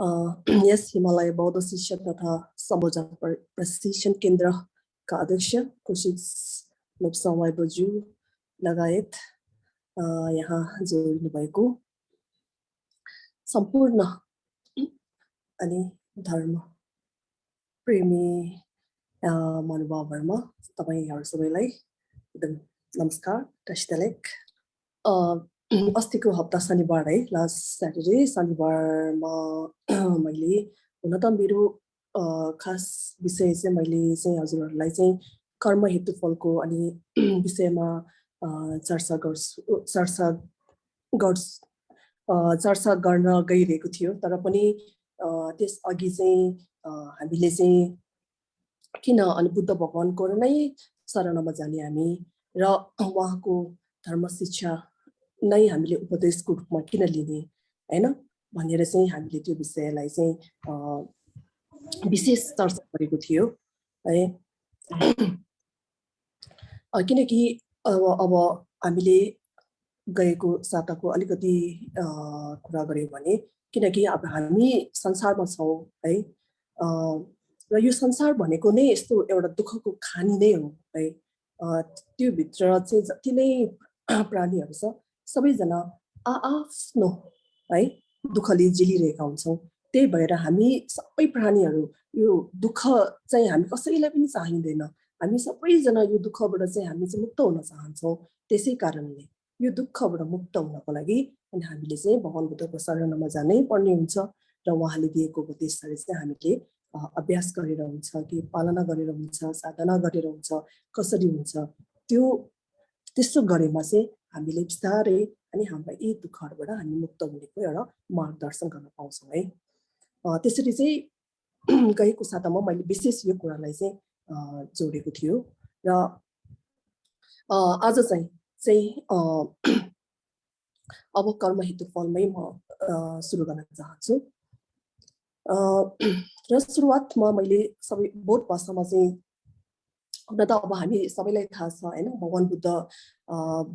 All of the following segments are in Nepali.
यस हिमालय बौद्ध शिक्षा तथा संयोजन प्रशिक्षण केन्द्रका अध्यक्ष कोशिश लोप्सावाई बोजू लगायत यहाँ जोडिनु भएको सम्पूर्ण अनि धर्म प्रेमी महानुभावहरुमा तपाईहरु सबैलाई एकदम नमस्कार दशतलेक अस्तिको हप्ता शनिबार है लास्ट स्याटरडे शनिबारमा मैले हुन त मेरो खास विषय चाहिँ मैले चाहिँ हजुरहरुलाई चाहिँ कर्म हेतु फलको अनि विषयमा चर्चा गर्न गइरहेको थियो तर पनि त्यस अघि चाहिँ हामीले चाहिँ किन अनि बुद्ध भगवानको नै शरणमा जाने हामी र उहाँको धर्म शिक्षा नै हामीले उपदेशको रूपमा किन लिने हैन भनेर चाहिँ हामीले त्यो विषयलाई चाहिँ विशेष चर्चा गरेको थियो है किनकि अब हामीले गएको साताको अलिकति कुरा गर्यो भने किनकि अब हामी संसारमा छौं है र यो संसार भनेको नै यस्तो एउटा दुःखको खानी नै हो है त्यो भित्र चाहिँ जति नै प्राणीहरु छ सबैजना आफ्नो है दुःखले झेलिरहेका हुन्छौं त्यही भएर हामी सबै प्राणीहरु यो दुःख चाहिँ हामी कसैलाई पनि चाहिँदैन हामी सबैजना यो दुःखबाट चाहिँ हामी चाहिँ मुक्त हुन चाहन्छौं त्यसै कारणले यो दुःखबाट मुक्त हुनको लागि अनि हामीले चाहिँ भगवान बुद्धको शरणमा जानै पर्ने हुन्छ र उहाँले दिएको उपदेशहरु चाहिँ हामीले अभ्यास गरेर हुन्छ कि पालना गरेर हुन्छ साधना गरेर हुन्छ कसरी हुन्छ त्यो त्यस्तो गरेमा चाहिँ हामीले बिस्तारै अनि हाम्रो यी दुःखहरुबाट हामी मुक्त हुनेको एउटा मार्गदर्शन गर्न पाउँछौं है त्यसरी चाहिँ गएको सातामा मैले विशेष यो कुरालाई चाहिँ जोडेको थियो र आज चाहिँ अब कर्म हेतु फलमै म सुरु गर्न चाहन्छु र सुरुवातमा मैले सबै बोध भाषामा चाहिँ हुन त अब हामी सबैलाई थाहा छ हैन भगवान बुद्ध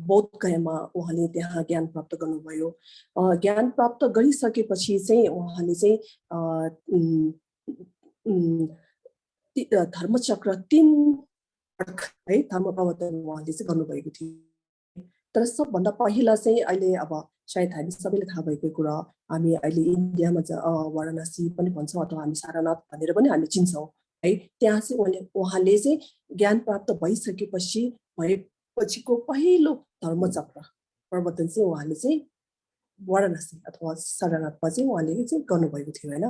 बौद्ध गयामा उहाँले त्यहाँ ज्ञान प्राप्त गर्नुभयो ज्ञान प्राप्त गरिसकेपछि चाहिँ उहाँले चाहिँ धर्मचक्र 3 है धर्म प्रवर्तन उहाँले चाहिँ गर्नुभएको थियो तर सबभन्दा पहिला चाहिँ अहिले अब सायद हामी सबैलाई थाहा भएको कुरा हामी अहिले इन्डियामा वाराणसी पनि भन्छौं अथवा हामी सारनाथ भनेर पनि हामी चिन्छौं है त्यहाँ चाहिँ उहाँले चाहिँ ज्ञान प्राप्त भएपछिको पहिलो धर्मचक्र प्रवर्तन चाहिँ उहाँले चाहिँ वाराणसी अथवा सारनाथमा चाहिँ उहाँले चाहिँ गर्नुभएको थियो हैन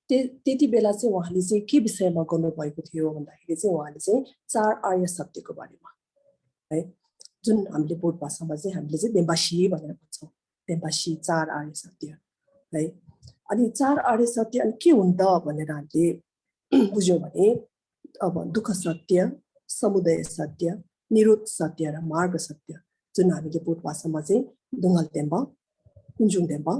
त्यति बेला चाहिँ उहाँले चाहिँ के विषयमा गर्नुभएको थियो भन्दाखेरि चाहिँ उहाँले चाहिँ 4 आर्य सत्यको बारेमा है जुन हामीले बोध भाषामा चाहिँ हामीले चाहिँ देम्बासी भनेर भन्छौं देम्बासी 4 आर्य सत्य है अनि 4 आर्य सत्य अनि के हुन्छ भनेर हामीले बुझ्यौं भने अब दुःख सत्य समुदय सत्य निरोध सत्य र मार्ग सत्य जुन हामीले बोध भाषामा चाहिँ दुंगल तेम्बा कुञ्जुङ तेम्बा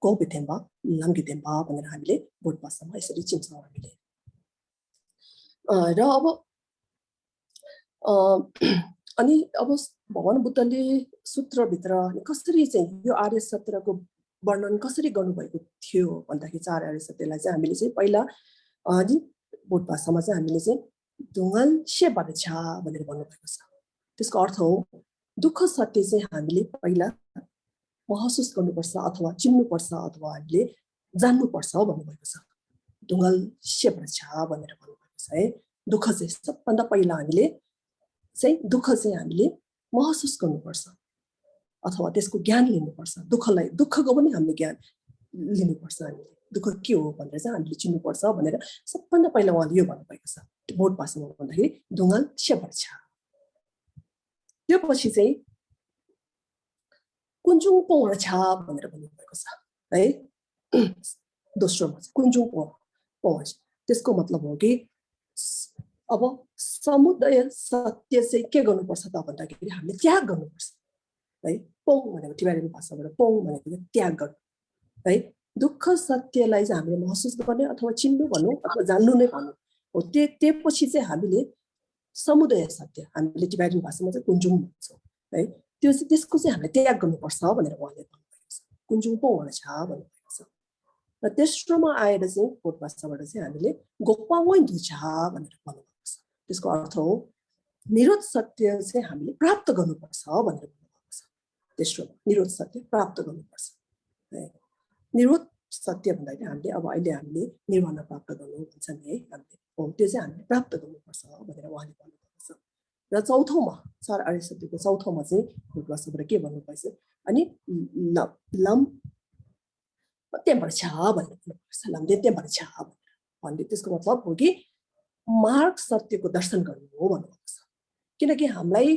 गौबे तेम्बा लङ्गे तेम्बा भनेर हामीले बोध भाषामा यसरी चिन्छौं हामीले र अनि अब भगवान बुद्धले सूत्रभित्र कसरी चाहिँ यो आर्य सत्यको वर्णन कसरी गर्नुभएको थियो भन्दाखेरि 4 आर्य सत्यलाई चाहिँ हामीले चाहिँ पहिला अनि बोध भाषामा चाहिँ हामीले चाहिँ दुंगल शेबार छा भनेर भन्नुभएको छ त्यसको अर्थ हो दुःख सत्य चाहिँ हामीले पहिला महसुस गर्नुपर्छ अथवा चिन्नुपर्छ अथवा हामीले जान्नुपर्छ भन्नुभएको छ दुंगल शेबार छा भनेर भन्नुभएको छ है दुःख चाहिँ सबभन्दा पहिला हामीले चाहिँ दुःख चाहिँ हामीले महसुस गर्नुपर्छ अथवा त्यसको ज्ञान लिनुपर्छ दुःखको पनि हामीले ज्ञान लिनुपर्छ हामीले दुःख के हो भनेर चाहिँ हामीले चिन्नुपर्छ भनेर सबभन्दा पहिला उहाँले यो भन्नुभएको छ बोध भाषामा भन्दाखेरि दुंगल शेबार छा त्यो पछि चाहिँ कुञ्जुङ पोङ छा भनेर भन्नुभएको छ है दोस्रोमा चाहिँ कुञ्जुङ पोङ त्यसको मतलब हो कि अब समुदय सत्य चाहिँ के गर्नुपर्छ त भन्दाखेरि हामीले त्याग गर्नुपर्छ है पोङ भनेको टिबेटन भाषाबाट पोङ भनेको त्याग गर्नु है दुःख सत्यलाई चाहिँ हामीले महसुस गर्ने अथवा चिन्नु भनौं अथवा जान्नु नै भनौं हो त्यसपछि चाहिँ हामीले समुदय सत्य हामीले टिबेटन भाषामा चाहिँ कुञ्जुङ भन्छौं है त्यो चाहिँ त्यसको चाहिँ हामीले त्याग गर्नुपर्छ भनेर उहाँले भन्नुभएको छ कुञ्जुङ पोङ छ भन्नुभएको छ र तेस्रोमा आएर चाहिँ कोट भाषाबाट चाहिँ हामीले गोक्पावै दुछा भनेर भन्नुभएको छ। त्यसको अर्थ हो निरोध सत्य चाहिँ हामीले प्राप्त गर्नुपर्छ भनेर भन्नुभएको छ। तेस्रोमा निरोध सत्य प्राप्त गर्नुपर्छ है। निरोध सत्य भन्दाखेरि हामीले अब अहिले हामीले निर्वाण प्राप्त गर्नु भन्छ नि है, हामीले हो त्यो चाहिँ हामीले प्राप्त गर्नुपर्छ भनेर उहाँले भन्नुभएको छ। र चौथोमा 4 आर्य सत्यको चौथोमा चाहिँ कोट भाषाबाट के भन्नुभएको छ अनि लम त्यहाँबाट छ भनेर भन्नुपर्छ। लम्दे त्यहाँबाट छ भन्ने त्यसको मतलब हो कि मार्ग सत्यको दर्शन गर्नु हो भन्नुभएको छ। किनकि हामीलाई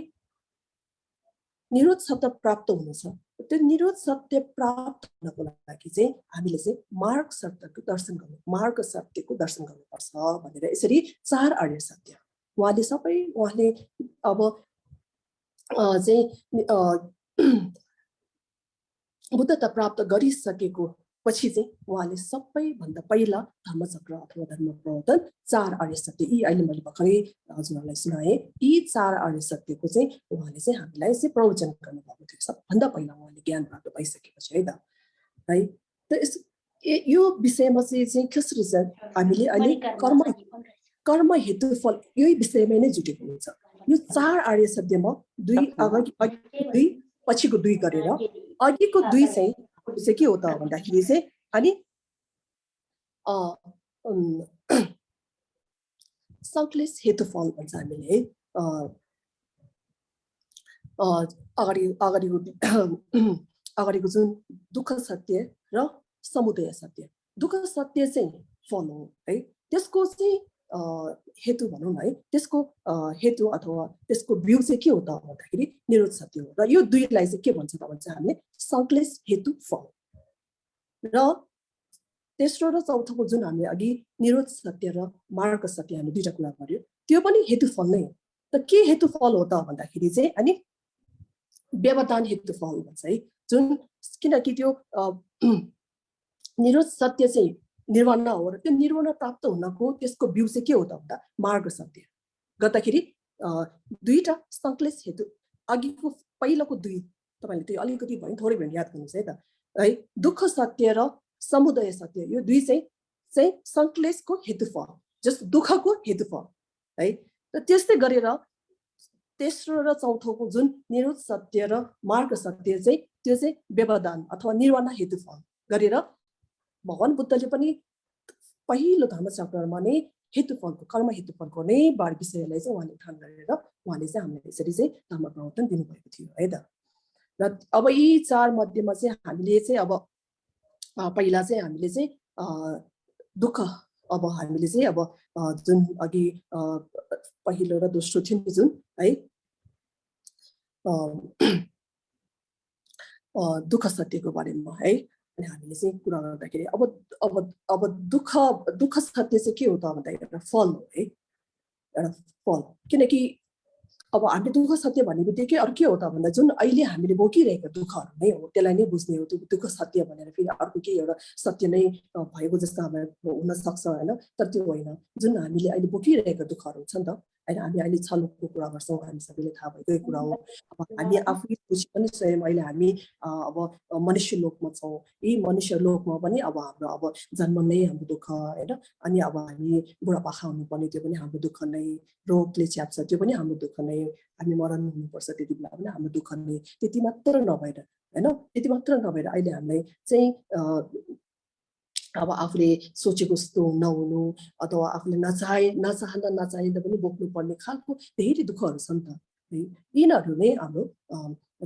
निरोध सत्य प्राप्त हुनु छ। त्यो निरोध सत्य प्राप्त हुनको लागि चाहिँ हामीले चाहिँ मार्ग सत्यको दर्शन गर्नु, मार्ग सत्यको दर्शन गर्नुपर्छ भनेर यसरी 4 आर्य सत्य उहाँले अब चाहिँ बुद्धता प्राप्त गरिसकेको पछि चाहिँ उहाँले सबैभन्दा पहिला धर्मचक्र अथवा धर्म प्रवर्तन 4 आर्य सत्य यी अहिले मैले भर्खरै हजुरहरूलाई सुनाएँ। यी 4 आर्य सत्यको चाहिँ उहाँले चाहिँ हामीलाई चाहिँ प्रवचन गर्नुभएको थियो सबभन्दा पहिला उहाँले ज्ञान प्राप्त भइसकेपछि है त है। त यो विषयमा चाहिँ कसरी छ हामीले अहिले कर्म हेतु फल यही विषयमा नै जुटेको हुन्छ। यो 4 आर्य सत्यमा 2 अगाडि 2 पछिको 2 गरेर अघिको 2 चाहिँ के हो त भन्दाखेरि चाहिँ अनि संक्लेश हेतु फल भन्छ हामीले है। अगाडिको जुन दुःख सत्य र समुदय सत्य, दुःख सत्य चाहिँ फल हो है। त्यसको चाहिँ हेतु भनौँ न है, त्यसको हेतु अथवा त्यसको बिउ चाहिँ के हो त भन्दाखेरि निरोध सत्य हो। र यो दुईलाई चाहिँ के भन्छ त भन्छ हामीले संक्लेश हेतु फल। र तेस्रो र चौथोको जुन हामीले अघि निरोध सत्य र मार्ग सत्य हामी दुईटा कुरा गर्यो त्यो पनि हेतु फल नै हो। त के हेतु फल हो त भन्दाखेरि चाहिँ अनि व्यवधान हेतु फल भन्छ है। जुन किनकि त्यो निरोध सत्य चाहिँ निर्वाण हो र त्यो निर्वाण प्राप्त हुनको त्यसको बिउ चाहिँ के हो त भन्दा मार्ग सत्य गर्दाखेरि दुईटा संक्लेश हेतु अघिको पहिलोको 2 तपाईले त्यो अलिकति भयो थोरै भयो याद गर्नुस् है त है। दुःख सत्य र समुदय सत्य यो 2 चाहिँ संक्लेशको हेतुफल जस्तो दुःखको हेतुफल है। त त्यस्तै गरेर तेस्रो र चौथोको जुन निरोध सत्य र मार्ग सत्य चाहिँ त्यो चाहिँ व्यवधान अथवा निर्वाण हेतुफल गरेर भगवान बुद्धले पनि पहिलो धर्मचक्रमा नै हेतुफलको कर्म हेतुफलको नै विषयलाई चाहिँ उहाँले उठान गरेर उहाँले चाहिँ हामीलाई यसरी चाहिँ धर्म प्रवर्तन दिनुभएको थियो है त। र अब यी 4 मध्येमा चाहिँ हामीले चाहिँ अब पहिला चाहिँ हामीले चाहिँ दुःख अब हामीले चाहिँ अब जुन अघि पहिलो र दोस्रो थियो नि जुन है दुःख सत्यको बारेमा है। अनि हामीले चाहिँ कुरा गर्दाखेरि अब दुःख सत्य चाहिँ के हो त भन्दा एउटा फल हो है, एउटा फल। किनकि अब हामीले दुःख सत्य भन्ने बित्तिकै अरू के हो त भन्दा जुन अहिले हामीले भोगिरहेको दुःखहरू नै हो त्यसलाई नै बुझ्ने हो। त्यो दुःख सत्य भनेर फेरि अर्को केही एउटा सत्य नै भएको जस्तो हामीलाई हुन सक्छ होइन, तर त्यो होइन। जुन हामीले अहिले भोगिरहेको दुःखहरू छ नि त होइन, हामी अहिले छलको कुरा गर्छौँ, हामी सबैले थाहा भएकै कुरा हो। अब हामी आफै बुझी पनि स्वयं अहिले हामी अब मनुष्य लोकमा छौँ। यी मनुष्य लोकमा पनि अब हाम्रो अब जन्म नै हाम्रो दुःख होइन, अनि अब हामी बुढापाखा हुनुपर्ने त्यो पनि हाम्रो दुःख नै, रोगले च्याप्छ त्यो पनि हाम्रो दुःख नै, हामी मरण हुनुपर्छ त्यति बेला पनि हाम्रो दुःख नै। त्यति मात्र नभएर होइन, त्यति मात्र नभएर अहिले हामीलाई चाहिँ अब आफूले सोचेको जस्तो नहुनु अथवा आफूले नचाहिँदा पनि बोक्नु पर्ने खालको धेरै दुःखहरू छन् त है। यिनीहरू नै हाम्रो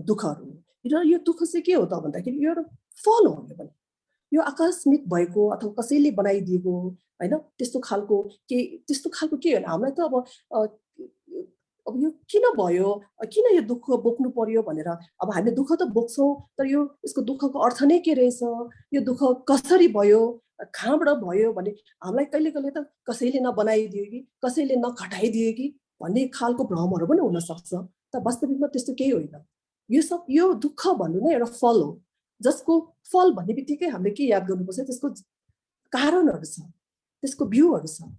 दुःखहरू हो। र यो दुःख चाहिँ के हो त भन्दाखेरि यो एउटा फल हो। यो पनि यो आकस्मिक भएको अथवा कसैले बनाइदिएको होइन, त्यस्तो खालको के होइन। हामीलाई त अब यो किन भयो, किन यो दुःख बोक्नु पर्यो भनेर अब हामीले दुःख त बोक्छौँ, तर यसको दुःखको अर्थ नै के रहेछ, यो दुःख कसरी भयो, कहाँबाट भयो भने हामीलाई कहिले कहिले त कसैले नबनाइदियो कि कसैले नघटाइदियो कि भन्ने खालको भ्रमहरू पनि हुनसक्छ। त वास्तविकमा त्यस्तो केही होइन। यो दुःख भन्नु नै एउटा फल हो, जसको फल भन्ने बित्तिकै हामीले के याद गर्नुपर्छ, त्यसको कारणहरू छ, त्यसको बिउहरू छ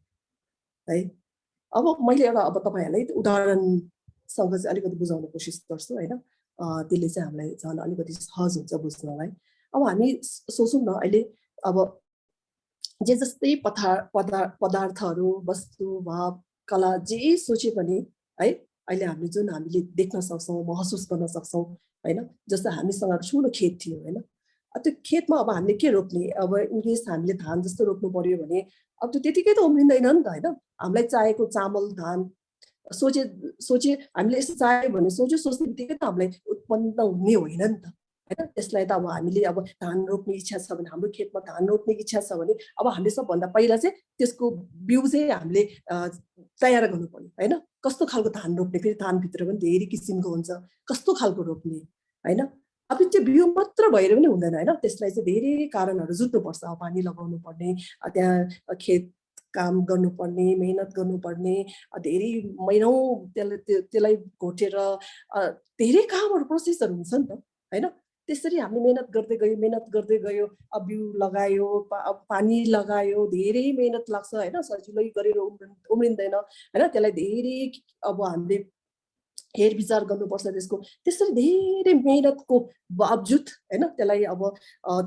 है। अब मैले एउटा अब तपाईँहरूलाई उदाहरणसँग चाहिँ अलिकति बुझाउने कोसिस गर्छु होइन, त्यसले चाहिँ हामीलाई झन् अलिकति सहज हुन्छ बुझ्नलाई। अब हामी सोचौँ न अहिले अब जे जस्तै पदार्थहरू वस्तु भाव कला जे सोचे पनि है अहिले हामीले जुन हामीले देख्न सक्छौँ महसुस गर्न सक्छौँ हैन जस्तो हामीसँग ठुलो खेत थियो हैन त्यो खेतमा अब हामीले के रोप्ने अब इनकेस हामीले धान जस्तो रोप्नु पर्यो भने अब त्यो त्यतिकै त उम्रिँदैन नि त हैन हामीलाई चाहिएको चामल धान सोचे सोचे हामीले यसो चाह्यो भने सोच्ने बित्तिकै त हामीलाई उत्पन्न हुने होइन नि त हैन त्यसलाई त अब हामीले अब धान रोप्ने इच्छा छ भने हाम्रो खेतमा धान रोप्ने इच्छा छ भने अब हामीले सबभन्दा पहिला चाहिँ त्यसको बिउ चाहिँ हामीले तयार गर्नु पर्यो हैन कस्तो खालको धान रोप्ने फेरि धानभित्र पनि धेरै किसिमको हुन्छ कस्तो खालको रोप्ने हैन अब त्यो बिउ मात्र भएर पनि हुँदैन हैन त्यसलाई चाहिँ धेरै कारणहरू जुट्नुपर्छ पानी लगाउनु पर्ने त्यहाँ खेत काम गर्नुपर्ने मेहनत गर्नुपर्ने धेरै महिनौँ त्यसलाई घोटेर धेरै कामहरू प्रोसेसहरू हुन्छ नि त हैन त्यसरी हामीले मेहनत गर्दै गयो अब बिउ लगायो पानी लगायो धेरै मेहनत लाग्छ हैन सजिलै गरेर उम्रिँदैन हैन त्यसलाई धेरै अब हामीले हेरविचार गर्नुपर्छ त्यसको त्यसरी धेरै मेहनतको बावजुद हैन त्यसलाई अब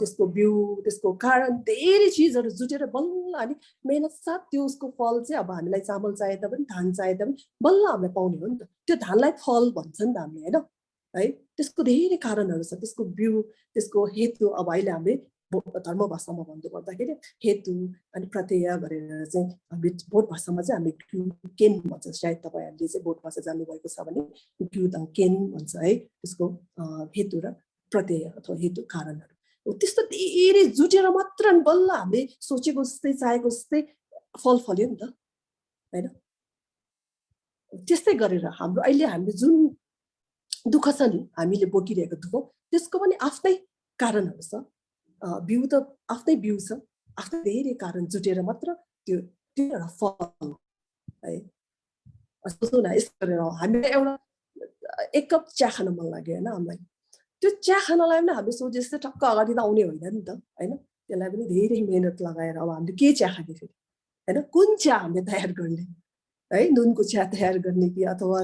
त्यसको बिउ त्यसको कारण धेरै चिजहरू जुटेर बल्ल अनि मेहनत साथ त्यो उसको फल चाहिँ अब हामीलाई चामल चाहे तापनि धान चाहे तापनि बल्ल हामीले पाउने हो नि त त्यो धानलाई फल भन्छ नि त हामीले हैन है त्यसको धेरै कारणहरू छ त्यसको बिउ त्यसको हेतु अब अहिले हामीले धर्म भाषामा भन्नु पर्दाखेरि हेतु अनि प्रत्यय गरेर चाहिँ हामीले बोध भाषामा चाहिँ हामीले केन भन्छ सायद तपाईहरुले चाहिँ बोध भाषा जान्नु भएको छ भने केन भन्छ है त्यसको हेतु र प्रत्यय अथवा हेतु कारणहरू त्यस्तो धेरै जुटेर मात्र बल्ल हामीले सोचेको जस्तै चाहेको जस्तै फल फल्यो नि त हैन त्यस्तै गरेर हाम्रो अहिले हामीले जुन दुःख छ नि हामीले बोकिरहेको दुःख त्यसको पनि आफ्नै कारणहरू छ बिउ त आफ्नै बिउ छ आफ्नै धेरै कारण जुटेर मात्र त्यो एउटा फल है सोच्नु न यस्तो गरेर हामीले एउटा एक कप चिया खान मन लाग्यो होइन हामीलाई त्यो चिया खानलाई पनि हामीले सोचे जस्तै टक्क अगाडि त आउने होइन नि त होइन त्यसलाई पनि धेरै मेहनत लगाएर अब हामीले के चिया खाने फेरि होइन कुन चिया हामीले तयार गर्ने है नुनको चिया तयार गर्ने कि अथवा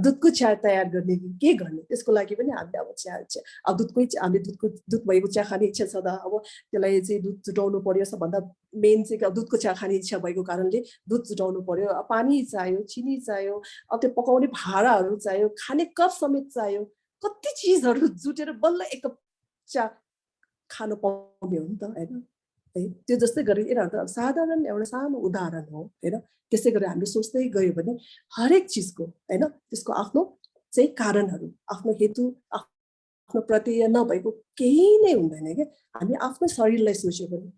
दुधको चिया तयार गर्ने कि के गर्ने त्यसको लागि पनि हामीले अब चिया अब हामीले दुध भएको चिया खाने इच्छा छ त अब त्यसलाई चाहिँ दुध जुटाउनु पर्यो सबभन्दा मेन चाहिँ दुधको चिया खाने इच्छा भएको कारणले दुध जुटाउनु पर्यो पानी चाहियो चिनी चाहियो अब त्यो पकाउने भाँडाहरू चाहियो खाने कप समेत चाहियो कति चिजहरू जुटेर बल्ल एक कप चिया खान पाउने हो नि त होइन त्यो जस्तै गरी यिनीहरू त साधारण एउटा सानो उदाहरण हो होइन त्यसै गरी हामीले सोच्दै गयो भने हरेक चिजको होइन त्यसको आफ्नो चाहिँ कारणहरू आफ्नो हेतु आफ्नो प्रत्यय नभएको केही नै हुँदैन क्या हामी आफ्नो शरीरलाई सोच्यो भने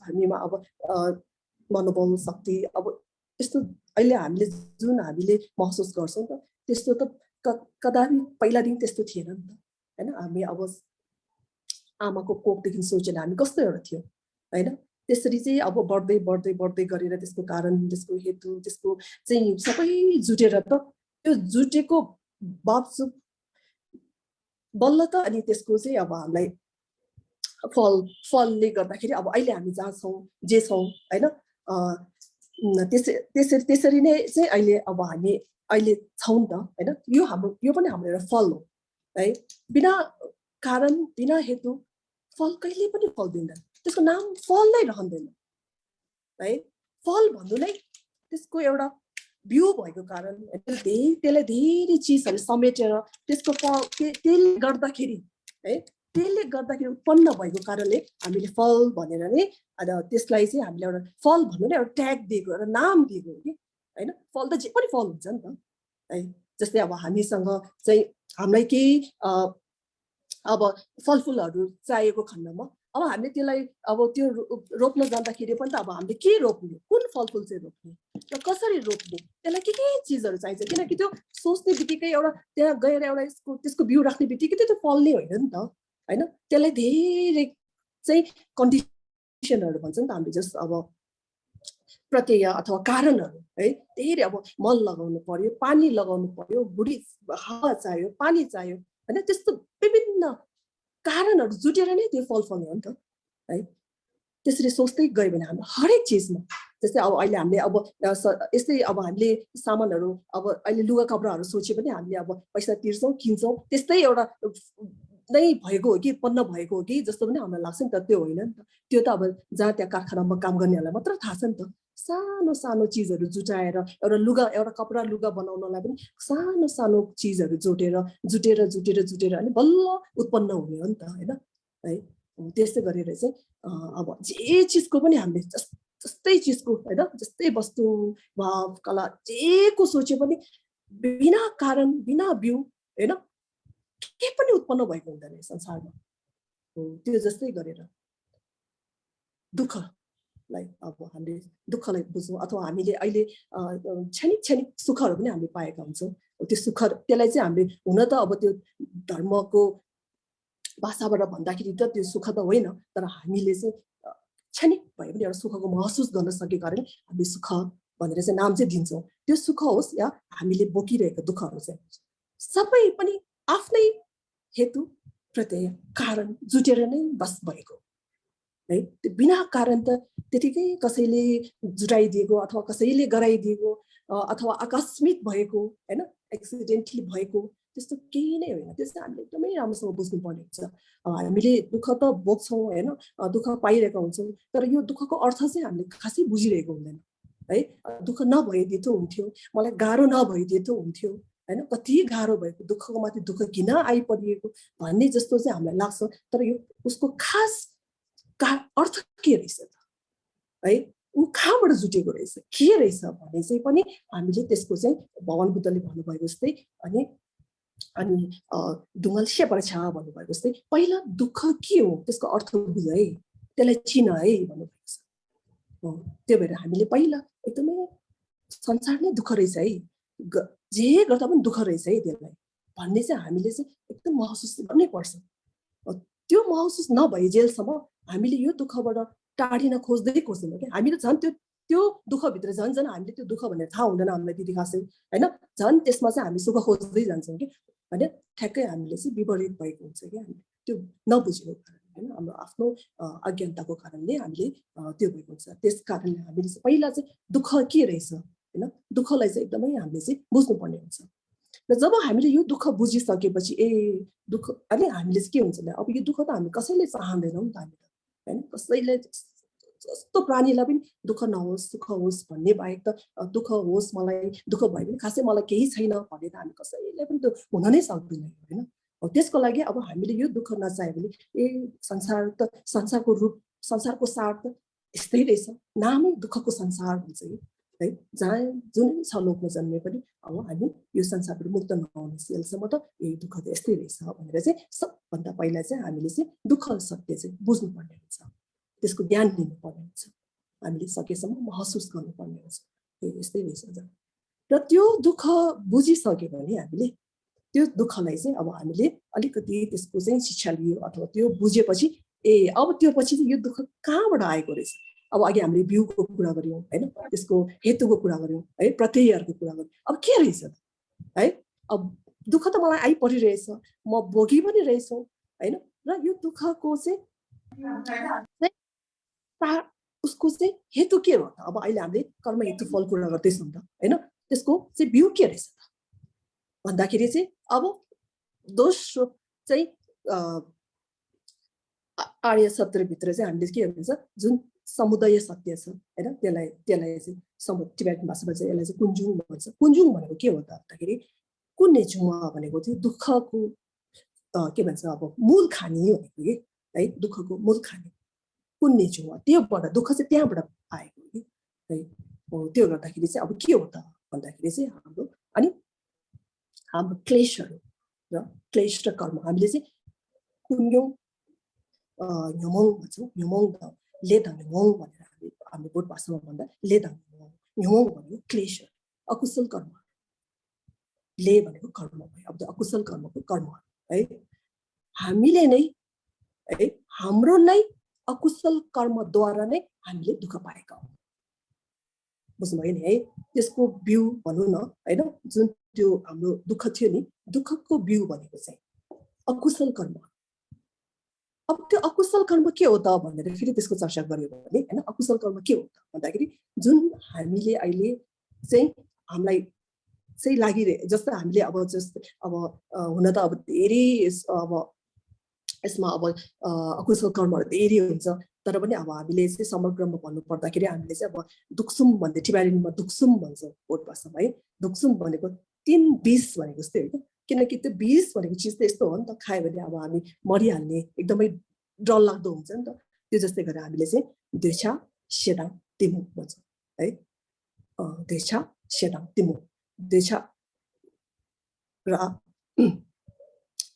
हामीमा अब मनोबल शक्ति अब यस्तो अहिले हामीले जुन हामीले महसुस गर्छौँ त त्यस्तो त कदापि पहिलादेखि त्यस्तो थिएन नि त हैन हामी अब आमाको कोखदेखि सोचेर हामी कस्तो एउटा थियो हैन त्यसरी चाहिँ अब बढ्दै बढ्दै बढ्दै गरेर त्यसको कारण त्यसको हेतु त्यसको चाहिँ सबै जुटेर त त्यो जुटेको बावजुद बल्ल त अनि त्यसको चाहिँ अब हामीलाई फलले गर्दाखेरि अब अहिले हामी जहाँ छौँ जे छौँ हैन त्यसरी नै चाहिँ अहिले अब हामी अहिले छौँ नि त हैन यो पनि हाम्रो एउटा फल हो है बिना कारण बिना हेतु फल कहिले पनि फल्दैन त्यसको नाम फल नै रहँदैन है फल भन्नु नै त्यसको एउटा बिउ भएको कारण त्यसलाई धेरै चिजहरू समेटेर त्यसको फल त्यसले गर्दाखेरि है त्यसले गर्दाखेरि उत्पन्न भएको कारणले हामीले फल भनेर नै त्यसलाई चाहिँ हामीले एउटा फल भन्नु नै एउटा ट्याग दिएको एउटा नाम दिएको हो कि हैन फल त जे पनि फल हुन्छ नि त है जस्तै अब हामीसँग चाहिँ हामीलाई केही अब फलफुलहरू चाहिएको खण्डमा अब हामीले त्यसलाई अब त्यो रोप्न जाँदाखेरि पनि त अब हामीले के रोप्ने कुन फलफुल चाहिँ रोप्ने र कसरी रोप्ने त्यसलाई के चिजहरू चाहिन्छ किनकि त्यो सोच्ने बित्तिकै एउटा त्यहाँ गएर एउटा त्यसको बिउ राख्ने बित्तिकै त्यो फल्ने होइन नि त हैन त्यसलाई धेरै चाहिँ कन्डिसनहरू भन्छ नि त हामीले जस्ट अब प्रत्यय अथवा कारणहरू है धेरै अब मल लगाउनु पर्यो पानी लगाउनु पर्यो बुढी हावा चाहियो पानी चाहियो हैन त्यस्तो विभिन्न कारणहरू जुटेर नै त्यो फल फल्ने हो नि त है त्यसरी सोच्दै गयो भने हाम्रो हरेक चिजमा जस्तै अब अहिले हामीले अब यस्तै अब हामीले सामानहरू अब अहिले लुगा कपडाहरू सोच्यो भने हामीले अब पैसा तिर्छौँ किन्छौँ त्यस्तै एउटा नै भएको हो कि उत्पन्न भएको हो कि जस्तो पनि हामीलाई लाग्छ नि त, त्यो होइन नि त। त्यो त अब जहाँ त्यहाँ कारखानामा काम गर्नेहरूलाई मात्र थाहा छ नि त। सानो सानो चिजहरू जुटाएर एउटा कपडा लुगा बनाउनलाई पनि सानो सानो चिजहरू जुटेर अनि बल्ल उत्पन्न हुने हो नि त, होइन है। त्यस्तै गरेर चाहिँ अब जे चिजको पनि हामीले जस्तै चिजको होइन, जस्तै वस्तु भाव कला जेको सोचे पनि बिना कारण बिना बिउ होइन के पनि उत्पन्न भएको हुँदैन संसारमा। त्यो जस्तै गरेर दुःखलाई अब हामीले दुःखलाई बुझ्छौँ, अथवा हामीले अहिले क्षणिक सुखहरू पनि हामीले पाएका हुन्छौँ। त्यो सुख त्यसलाई चाहिँ हामीले हुन त अब त्यो धर्मको भाषाबाट भन्दाखेरि त त्यो सुख त होइन, तर हामीले चाहिँ क्षणिक भए पनि एउटा सुखको महसुस गर्न सकेको कारण हामीले सुख भनेर चाहिँ नाम चाहिँ दिन्छौँ। त्यो सुख होस् या हामीले बोकिरहेको दुःखहरू चाहिँ सबै पनि आफ्नै हेतु प्रत्यय कारण जुटेर नै बस भएको है। त्यो बिना कारण त त्यतिकै कसैले जुटाइदिएको अथवा कसैले गराइदिएको अथवा आकस्मिक भएको होइन, एक्सिडेन्टली भएको त्यस्तो केही नै होइन। त्यो चाहिँ हामीले एकदमै राम्रोसँग बुझ्नुपर्ने हुन्छ। हामीले दुःख त बोक्छौँ होइन, दुःख पाइरहेका हुन्छौँ, तर यो दुःखको अर्थ चाहिँ हामीले खासै बुझिरहेको हुँदैन है। दुःख नभइदिए त हुन्थ्यो, मलाई गाह्रो नभइदिए त हुन्थ्यो होइन, कति गाह्रो भएको दुःखको माथि दुःख किन आइपरिएको भन्ने जस्तो चाहिँ हामीलाई लाग्छ। तर यो उसको खास अर्थ के रहेछ त है, ऊ कहाँबाट जुटेको रहेछ के रहेछ भन्ने चाहिँ पनि हामीले त्यसको चाहिँ भगवान बुद्धले भन्नुभएको जस्तै अनि डुङ्गल सेपर छ भन्नुभएको जस्तै पहिला दुःख के हो त्यसको अर्थ बुझ है, त्यसलाई चिन है भन्नुभएको छ। त्यो भएर हामीले पहिला एकदमै संसार नै दुःख रहेछ है, जे गर्दा पनि दुःख रहेछ है त्यसलाई भन्ने चाहिँ हामीले चाहिँ एकदम महसुस गर्नै पर्छ। त्यो महसुस नभए जेलसम्म हामीले यो दुःखबाट टाढिन खोज्दैनौँ कि हामीले झन् त्यो दुःखभित्र झन् हामीले त्यो दुःख भनेर थाहा हुँदैन हामीलाई त्यति खासै होइन, झन् त्यसमा चाहिँ हामी सुख खोज्दै जान्छौँ कि होइन। ठ्याक्कै हामीले चाहिँ विपरीत भएको हुन्छ कि हामीले त्यो नबुझेको कारण होइन, हाम्रो आफ्नो अज्ञानताको कारणले हामीले त्यो भएको हुन्छ। त्यस कारणले हामीले चाहिँ पहिला चाहिँ दुःख के रहेछ होइन, दुःखलाई चाहिँ एकदमै हामीले चाहिँ बुझ्नुपर्ने हुन्छ। र जब हामीले यो दुःख बुझिसकेपछि दुःख अनि हामीले चाहिँ के हुन्छ भने अब यो दुःख त हामी कसैले चाहँदैनौँ नि त हामीले होइन, कसैले जस्तो प्राणीलाई पनि दुःख नहोस् सुख होस् भन्ने बाहेक त दुःख होस् मलाई दुःख भए पनि खासै मलाई केही छैन भन्ने त हामी कसैले पनि त्यो हुन नै सक्दैन होइन। त्यसको लागि अब हामीले यो दुःख नचाह्यो भने संसारको रूप संसारको सार त यस्तै रहेछ, नामै दुःखको संसार भन्छ कि है। जहाँ जुनै छ लोकमा जन्मे पनि अब हामी यो संसारबाट मुक्त नहुने सेलसम्म त यही दुःख त यस्तै रहेछ भनेर चाहिँ सबभन्दा पहिला चाहिँ हामीले चाहिँ दुःख सत्य चाहिँ बुझ्नुपर्ने हुन्छ, त्यसको ज्ञान लिनुपर्ने हुन्छ, हामीले सकेसम्म महसुस गर्नुपर्ने हुन्छ यस्तै रहेछ। र त्यो दुःख बुझिसक्यो भने हामीले त्यो दुःखलाई चाहिँ अब हामीले अलिकति त्यसको चाहिँ शिक्षा लियो अथवा त्यो बुझेपछि अब त्यो पछि यो दुःख कहाँबाट आएको रहेछ। अब अघि हामीले बिउको कुरा गऱ्यौँ होइन, त्यसको हेतुको कुरा गऱ्यौँ है, प्रत्ययहरूको कुरा गऱ्यौँ। अब के रहेछ है, अब दुःख त मलाई आइपरिरहेछ, म भोगी पनि रहेछु होइन, र यो दुःखको चाहिँ उसको चाहिँ हेतु के हो त। अब अहिले हामीले कर्म हेतु फल कुरा गर्दैछौँ त होइन, त्यसको चाहिँ बिउ के रहेछ त भन्दाखेरि चाहिँ अब दोस्रो चाहिँ आर्य सत्यभित्र चाहिँ हामीले के भन्छ जुन समुदय सत्य छ होइन, त्यसलाई चाहिँ टिबेटन भाषामा चाहिँ यसलाई चाहिँ कुञ्जुङ भन्छ। कुञ्जुङ भनेको के हो त भन्दाखेरि कुन्नेजुवा भनेको चाहिँ दुःखको के भन्छ अब मूल खानी भनेको कि है, दुःखको मूल खानी कुन्नेजुवा, त्योबाट दुःख चाहिँ त्यहाँबाट आएको कि है। त्यो गर्दाखेरि चाहिँ अब के हो त भन्दाखेरि चाहिँ हाम्रो क्लेशहरू र क्लेश र कर्म हामीले चाहिँ कुन्युङ न्युमोङ भन्छौँ। न्युमोङ त लेदाङ न्युमोङ भनेर हामीले बोट भाषामा भन्दा लेदाङ न्युमोङ भनेको क्लेश अकुशल कर्म, ले भनेको कर्म भयो। अब अकुशल कर्मको कर्म है, हामीले नै है हाम्रो नै अकुशल कर्मद्वारा नै हामीले दुःख पाएका हौँ, बुझ्नुभयो नि है। त्यसको बिउ भनौँ न होइन, जुन त्यो हाम्रो दुःख थियो नि, दुःखको बिउ भनेको चाहिँ अकुशल कर्म। अब त्यो अकुशल कर्म के हो त भनेर फेरि त्यसको चर्चा गर्यो भने होइन, अकुशल कर्म के हो त भन्दाखेरि जुन हामीले अहिले चाहिँ हामीलाई चाहिँ लागिरहे जस्तो हामीले अब हुन त अब धेरै अब यसमा अब अकुशल कर्महरू धेरै हुन्छ तर पनि अब हामीले चाहिँ समग्रमा भन्नु पर्दाखेरि हामीले चाहिँ अब दुक्सुम भन्ने टिबेटनमा दुक्सुम भन्छ बोट भाषामा है दुक्सुम भनेको 3 विष भनेको जस्तै हो किनकि त्यो विष भनेको चिज त यस्तो हो नि त खायो भने अब हामी मरिहाल्ने एकदमै डरलाग्दो हुन्छ नि त त्यो जस्तै गरेर हामीले चाहिँ देशा सेदाङ तिमु भन्छ है देशा सेदाङ तिमु देशा रा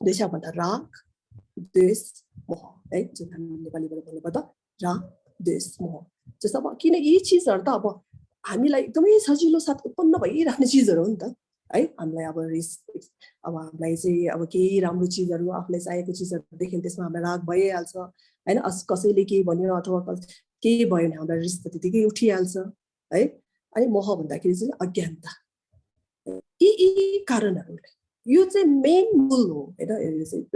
देशा भन्दा राग देश मोह है जुन हामी नेपालीबाट भन्नुपर्दा राग देश मोह जस्तो अब किन यी चिजहरू त अब हामीलाई एकदमै सजिलो साथ उत्पन्न भइराख्ने चिजहरू हो नि त है हामीलाई अब रिस अब हामीलाई चाहिँ अब केही राम्रो चिजहरू आफूलाई चाहिएको चिजहरू देख्यो त्यसमा हामीलाई राग भइहाल्छ हैन कसैले केही भन्यो अथवा केही भयो भने हामीलाई रिस त त्यतिकै उठिहाल्छ है अनि मोह भन्दाखेरि चाहिँ अज्ञानता यी कारणहरूले यो चाहिँ मेन मूल हो हैन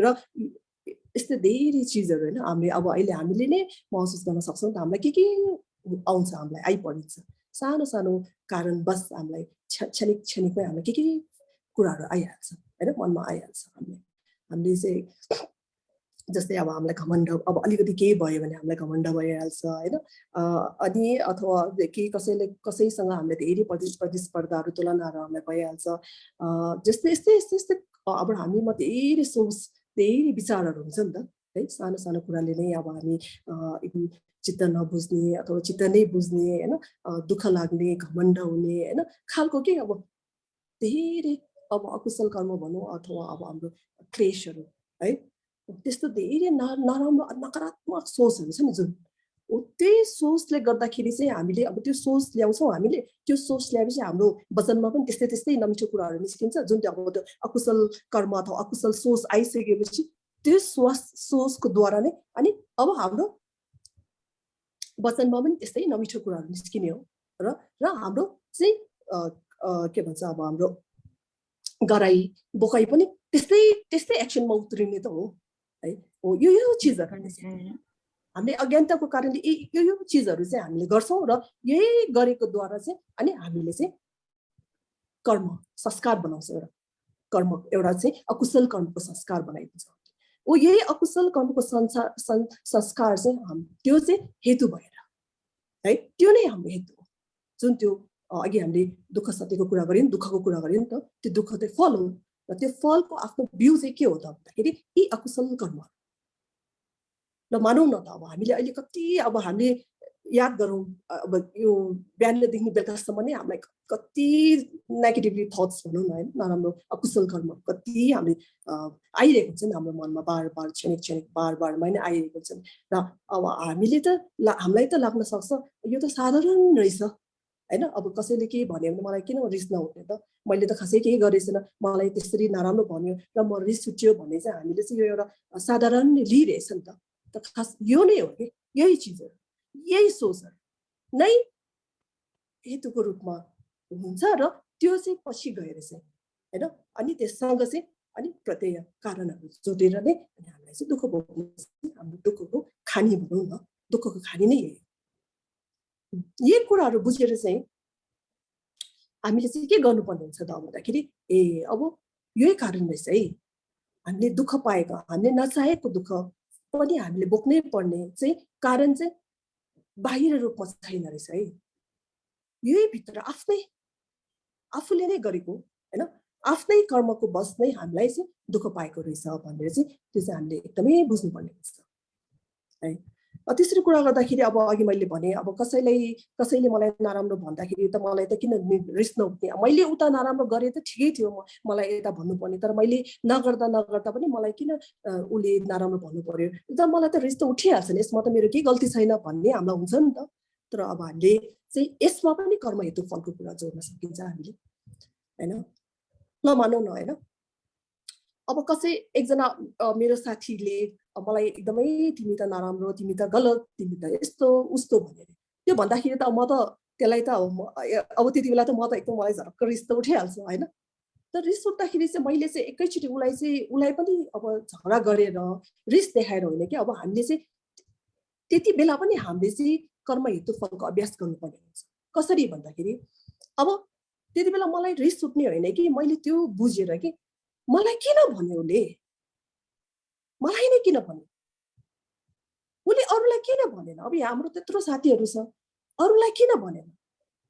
र यस्तो धेरै चिजहरू हैन हामीले नै महसुस गर्न सक्छौँ त हामीलाई के आउँछ हामीलाई आइपर्छ सानो सानो कारण बस हामीलाई क्षणिकमै हामीलाई के कुराहरू आइहाल्छ हैन मनमा आइहाल्छ हामीले चाहिँ जस्तै अब हामीलाई घमण्ड अब अलिकति केही भयो भने हामीलाई घमण्ड भइहाल्छ हैन अनि अथवा केही कसैसँग हामीले धेरै प्रतिस्पर्धाहरू तुलनाहरू हामीलाई भइहाल्छ जस्तै अब हामीमा धेरै सोच धेरै विचारहरू हुन्छ नि त है सानो सानो कुराले नै अब हामी एकदम चित्त नबुझ्ने अथवा चित्त नै बुझ्ने हैन दुःख लाग्ने घमण्ड हुने हैन खालको के अब धेरै अब अकुशल कर्म भनौँ अथवा अब हाम्रो क्लेशहरू है त्यस्तो धेरै नराम्रो नकारात्मक सोचहरू छ नि जुन त्यही सोचले गर्दाखेरि चाहिँ हामीले अब त्यो सोच ल्याउँछौँ हामीले त्यो सोच ल्याएपछि हाम्रो वचनमा पनि त्यस्तै नमिठो कुराहरू निस्किन्छ जुन चाहिँ अब त्यो अकुशल कर्म अथवा अकुशल सोच आइसकेपछि त्यो सोचको द्वारा नै अनि अब हाम्रो वचनमा पनि त्यस्तै नमिठो कुराहरू निस्किने हो र हाम्रो चाहिँ के भन्छ अब हाम्रो गराई बोकाइ पनि त्यस्तै एक्सनमा उत्रिने त हो है हो यो चिजहरू हामीले अज्ञानताको कारणले यो चिजहरू चाहिँ हामीले गर्छौँ र यही गरेको द्वारा चाहिँ अनि हामीले चाहिँ कर्म संस्कार बनाउँछौँ एउटा चाहिँ अकुशल कर्मको संस्कार बनाइदिन्छ यही अकुशल कर्मको संस्कार चाहिँ त्यो चाहिँ हेतु भएर है त्यो नै हाम्रो हेतु हो जुन त्यो अघि हामीले दुःख सत्यको कुरा गर्यौँ दुःखको कुरा गर्यौँ त त्यो दुःख चाहिँ फल हो र त्यो फलको आफ्नो बिउ चाहिँ के हो त भन्दाखेरि यी अकुशल कर्म र मानौँ न त अब हामीले अहिले कति अब हामीले याद गरौँ अब यो बिहानदेखि बेलुकासम्म नै हामीलाई कति नेगेटिभली थट्स भनौँ न होइन नराम्रो अकुशल कर्म कति हामीले आइरहेको हुन्छ नि हाम्रो मनमा बार क्षणिक बारमा नै आइरहेको हुन्छ र अब हामीले त हामीलाई त लाग्न सक्छ यो त साधारण रहेछ हैन अब कसैले केही भन्यो भने मलाई किन रिस नउठ्ने त मैले त खासै केही गरेको छैन मलाई त्यसरी नराम्रो भन्यो र म रिस उठ्यो भन्ने चाहिँ हामीले चाहिँ यो एउटा साधारण लिइरहेछ नि त खास यो नै हो कि यही चिजहरू यही सोचहरू नै हेतुको रूपमा हुन्छ र त्यो चाहिँ पछि गएर चाहिँ हैन अनि त्यससँग चाहिँ अनि प्रत्यय कारणहरू जोडेर नै हामीलाई चाहिँ दुःख भोग्नु हाम्रो दुःखको खानी भनौँ न दुःखको खानी नै यही यही कुराहरू बुझेर चाहिँ हामीले चाहिँ के गर्नुपर्ने हुन्छ त भन्दाखेरि अब यही कारण रहेछ है हामीले दुःख पाएको हामीले नचाहेको दुःख पनि हामीले बोक्नै पर्ने चाहिँ कारण चाहिँ बाहिर रूपमा छैन रहेछ है यही भित्र आफूले नै गरेको हैन आफ्नै कर्मको बस नै हामीलाई चाहिँ दुःख पाएको रहेछ भनेर चाहिँ त्यो चाहिँ हामीले एकदमै बुझ्नुपर्ने हुन्छ है त्यसरी कुरा गर्दाखेरि अब अघि मैले भने अब कसैले मलाई नराम्रो भन्दाखेरि त मलाई त किन रिस नउठ्ने मैले उता नराम्रो गरे त ठिकै थियो मलाई यता भन्नुपर्ने तर मैले नगर्दा पनि मलाई किन उसले नराम्रो भन्नु पर्यो त मलाई त रिस त उठिहाल्छ नि यसमा त मेरो केही गल्ती छैन भन्ने हामीलाई हुन्छ नि त तर अब हामीले चाहिँ यसमा पनि कर्म हेतु फलको कुरा जोड्न सकिन्छ हामीले हैन ल मानौँ न हैन अब एकजना मेरो साथीले मलाई एकदमै तिमी त नराम्रो तिमी त गलत तिमी त यस्तो उस्तो भनेर त्यो भन्दाखेरि त म त त्यसलाई त अब त्यति बेला त म त एकदम मलाई झर्क रिस त उठिहाल्छ हैन तर रिस उठ्दाखेरि चाहिँ मैले चाहिँ एकैचोटि उसलाई पनि अब झगडा गरेर रिस देखाएर होइन कि अब हामीले चाहिँ त्यति बेला पनि हामीले चाहिँ कर्म हेतु फलको अभ्यास गर्नुपर्ने हुन्छ कसरी भन्दाखेरि अब त्यति बेला मलाई रिस उठ्ने होइन कि मैले त्यो बुझेर कि मलाई किन भन्यो उसले मलाई नै किन भन्यो? उसले अरूलाई किन भनेन? अब हाम्रो त्यत्रो साथीहरू छ, अरूलाई किन भनेन?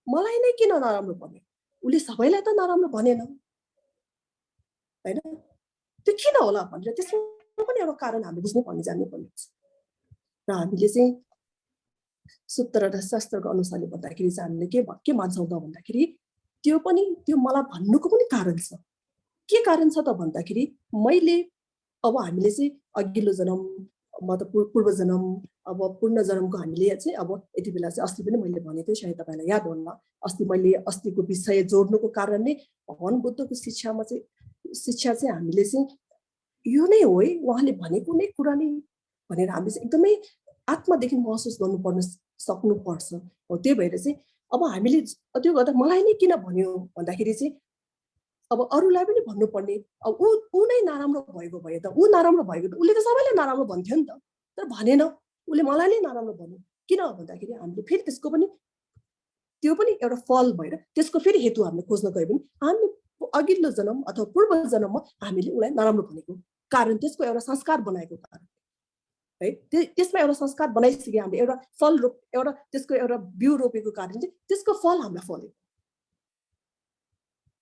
मलाई नै किन नराम्रो भन्यो? उसले सबैलाई त नराम्रो भनेन, हैन? त्यो किन होला भनेर त्यसमा पनि एउटा कारण हामीले बुझ्नु पर्ने, जान्नु पर्ने हुन्छ। र हामीले चाहिँ सूत्र र शास्त्रको अनुसारले भन्दाखेरि चाहिँ हामीले के मान्छौँ त भन्दाखेरि त्यो मलाई भन्नुको पनि कारण छ। के कारण छ त भन्दाखेरि मैले अब हामीले चाहिँ अघिल्लो जन्म मतलब पूर्व जन्म अब पूर्ण जन्मको हामीले चाहिँ अब यति बेला चाहिँ अस्ति पनि मैले भनेको थिएँ, सायद तपाईँलाई याद होला, अस्तिको विषय जोड्नुको कारण नै भगवान बुद्धको शिक्षा चाहिँ हामीले चाहिँ यो नै हो है, उहाँले भनेको नै कुरा नै भनेर हामीले चाहिँ एकदमै आत्मादेखि महसुस गर्नुपर्ने सक्नुपर्छ। हो त्यही भएर चाहिँ अब हामीले त्यो गर्दा मलाई नै किन भन्यो भन्दाखेरि चाहिँ अब अरूलाई पनि भन्नुपर्ने, अब ऊ नै नराम्रो भएको भए त ऊ नराम्रो भएको त उसले त सबैलाई नराम्रो भन्थ्यो नि त, तर भनेन, उसले मलाई नै नराम्रो भन्यो। किन भन्दाखेरि हामीले फेरि त्यसको पनि त्यो पनि एउटा फल भएर त्यसको फेरि हेतु हामीले खोज्न गयो भने हामीले अघिल्लो जन्म अथवा पूर्व जन्ममा हामीले उसलाई नराम्रो भनेको कारण त्यसको एउटा संस्कार बनाएको कारण है, त्यसमा एउटा संस्कार बनाइसके हामीले एउटा फल एउटा त्यसको एउटा बिउ रोपेको कारण चाहिँ त्यसको फल हामीलाई फल्यो।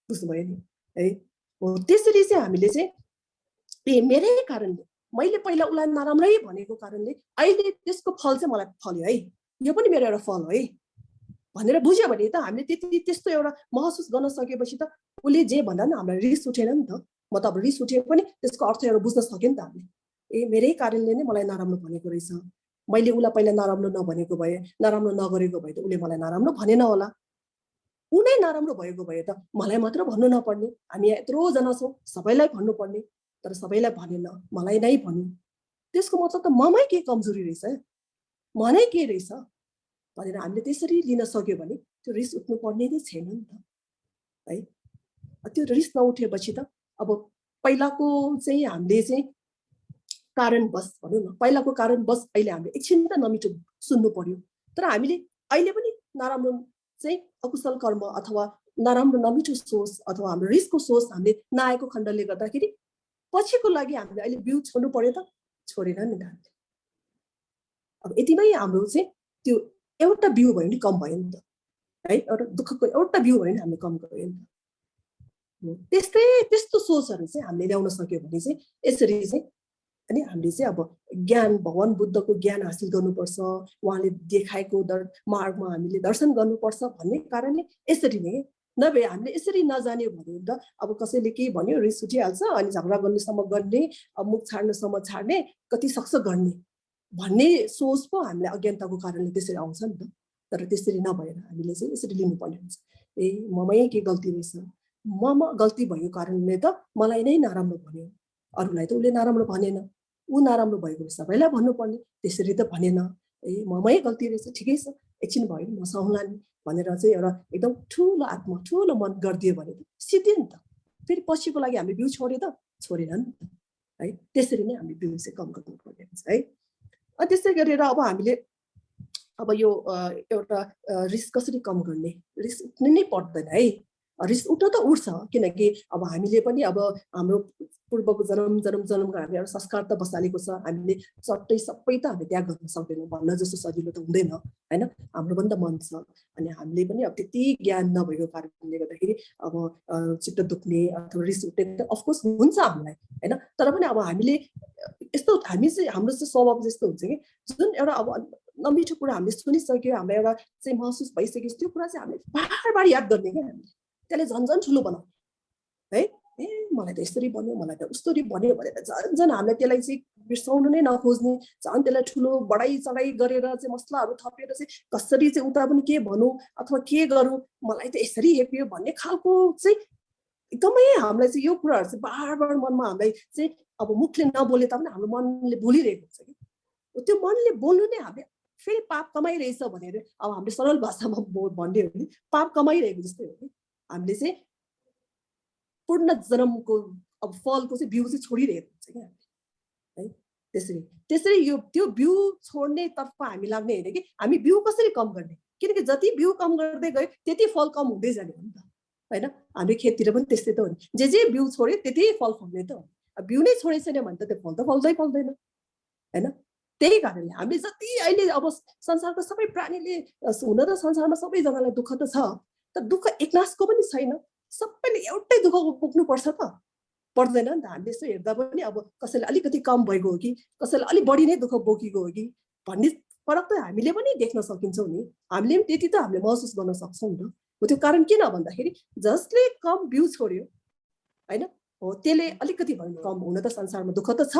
बुझ्नुभयो नि है? हो त्यसरी चाहिँ हामीले चाहिँ मेरै कारणले मैले पहिला उसलाई नराम्रै भनेको कारणले अहिले त्यसको फल चाहिँ मलाई फल्यो है, यो पनि मेरो एउटा फल हो है भनेर बुझ्यो भने त हामीले त्यस्तो एउटा महसुस गर्न सकेपछि त उसले जे भन्दा नि हामीलाई रिस उठेन नि त। म त अब रिस उठे पनि त्यसको अर्थ एउटा बुझ्न सक्यो नि त हामीले, मेरै कारणले नै मलाई नराम्रो भनेको रहेछ, मैले उसलाई पहिला नराम्रो नभनेको भए, नराम्रो नगरेको भए त उसले मलाई नराम्रो भनेन होला, ऊ नै नराम्रो भएको भए त मलाई मात्र भन्नु नपर्ने, हामी यहाँ यत्रोजना छौँ सबैलाई भन्नुपर्ने, तर सबैलाई भनेन, मलाई नै भन्यो। त्यसको मतलब त ममै के कमजोरी रहेछ, मनै के रहेछ भनेर हामीले त्यसरी लिन सक्यो भने त्यो रिस उठ्नु पर्ने नै छैन नि त है। त्यो रिस नउठेपछि त अब पहिलाको चाहिँ हामीले चाहिँ कारणवश भनौँ न, पहिलाको कारणवश अहिले हामीले एकछिन त नमिठो सुन्नु पर्यो, तर हामीले अहिले पनि नराम्रो चाहिँ अकुशल कर्म अथवा नराम्रो नमिठो सोच अथवा हाम्रो रिसको सोच हामीले नआएको खण्डले गर्दाखेरि पछिको लागि हामीले अहिले बिउ छोड्नु पर्यो त छोडेन नि त हामीले। अब यतिमै हाम्रो चाहिँ त्यो एउटा बिउ भयो नि कम भयो नि त है, एउटा दुःखको एउटा बिउ भयो नि हामीले कम गयो नि त। त्यस्तो सोचहरू चाहिँ हामीले ल्याउन सक्यो भने चाहिँ यसरी चाहिँ अनि हामीले चाहिँ अब ज्ञान भगवान बुद्धको ज्ञान हासिल गर्नुपर्छ, उहाँले देखाएको मार्गमा हामीले दर्शन गर्नुपर्छ भन्ने कारणले यसरी नै, नभए हामीले यसरी नजान्यो भने त अब कसैले केही भन्यो रिस उठिहाल्छ अनि झगडा गर्नुसम्म गर्ने, मुख छाड्नुसम्म छाड्ने, कति सक्छ गर्ने भन्ने सोच पो हामीलाई अज्ञानताको कारणले त्यसरी आउँछ नि त। तर त्यसरी नभएर हामीले चाहिँ यसरी लिनुपर्ने हुन्छ, ममै के गल्ती रहेछ, ममा गल्ती भएको कारणले त मलाई नै नराम्रो भन्यो, अरूलाई त उसले नराम्रो भनेन, ऊ नराम्रो भएको सबैलाई भन्नुपर्ने, त्यसरी त भनेन, ममै गल्ती रहेछ, ठिकै छ एकछिन भयो म सहला नि भनेर चाहिँ एउटा एकदम ठुलो आत्मा ठुलो मन गरिदियो भने त सिद्धियो नि त। फेरि पछिको लागि हामीले बिउ छोड्यो त छोडेन नि त है। त्यसरी नै हामीले बिउ चाहिँ कम गर्नुपर्ने हुन्छ है। त्यसै गरेर अब हामीले अब यो एउटा रिस कसरी कम गर्ने, रिस उठ्नु नै पर्दैन है, रिस उठ्न त उठ्छ किनकि अब हामीले पनि अब हाम्रो पूर्वको जन्मको हामी एउटा संस्कार त बसालेको छ, हामीले सबै त हामी त्याग गर्न सक्दैनौँ, भन्न जस्तो सजिलो त हुँदैन होइन, हाम्रो पनि त मन छ अनि हामीले पनि अब त्यति ज्ञान नभएको कारणले गर्दाखेरि अब चित्त दुख्ने अथवा रिस उठ्ने त अफकोर्स हुन्छ हामीलाई होइन, तर पनि अब हामीले यस्तो हामी चाहिँ हाम्रो चाहिँ स्वभाव जस्तो हुन्छ कि जुन एउटा अब नमिठो कुरा हामीले सुनिसक्यो, हामीलाई एउटा चाहिँ महसुस भइसक्यो, त्यो कुरा चाहिँ हामीले बार याद गर्ने क्या, हामीले त्यसले झन् ठुलो बनाउने है, मलाई त यसरी भन्यो मलाई त उस्तरी भन्यो भनेर झन् हामीलाई त्यसलाई चाहिँ बिर्साउनु नै नखोज्ने, झन् त्यसलाई ठुलो बढाइ चढाइ गरेर चाहिँ मसलाहरू थपेर चाहिँ कसरी चाहिँ उता पनि के भनौँ अथवा के गरौँ, मलाई त यसरी हेप्यो भन्ने खालको चाहिँ एकदमै हामीलाई चाहिँ यो कुराहरू चाहिँ बार मनमा हामीलाई चाहिँ अब मुखले नबोले तापनि हाम्रो मनले बोलिरहेको हुन्छ कि, त्यो मनले बोल्नु नै हामीले फेरि पाप कमाइरहेछ भनेर अब हामीले सरल भाषामा भन्ने हो भने पाप कमाइरहेको जस्तै हो कि, हामीले चाहिँ पूर्ण जन्मको अब फलको चाहिँ बिउ चाहिँ छोडिरहेको हुन्छ क्या है। त्यसरी यो त्यो बिउ छोड्ने तर्फ हामी लाग्ने होइन कि हामी बिउ कसरी कम गर्ने, किनकि जति बिउ कम गर्दै गयो त्यति फल कम हुँदै जाने हो नि त होइन। हाम्रो खेततिर पनि त्यस्तै त हो नि, जे बिउ छोड्यो त्यति फल फल्ने त हो। बिउ नै छोडेको छैन भने त त्यो फल त फल्दैन हैन। त्यही कारणले हामीले जति अहिले अब संसारको सबै प्राणीले हुन त संसारमा सबैजनालाई दुःख त छ, तर दुःख एकनासको पनि छैन। सबैले एउटै दुःख पुग्नुपर्छ त पर्दैन नि त। हामीले यसो हेर्दा पनि अब कसैले अलिकति कम भएको हो कि कसैले अलिक बढी नै दुःख बोकेको हो कि भन्ने फरक त हामीले पनि देख्न सकिन्छौँ नि। हामीले पनि त्यति त हामीले महसुस गर्न सक्छौँ नि त। हो त्यो कारण किन भन्दाखेरि जसले कम बिउ छोड्यो हैन, हो त्यसले अलिकति भए कम हुन त संसारमा दुःख त छ,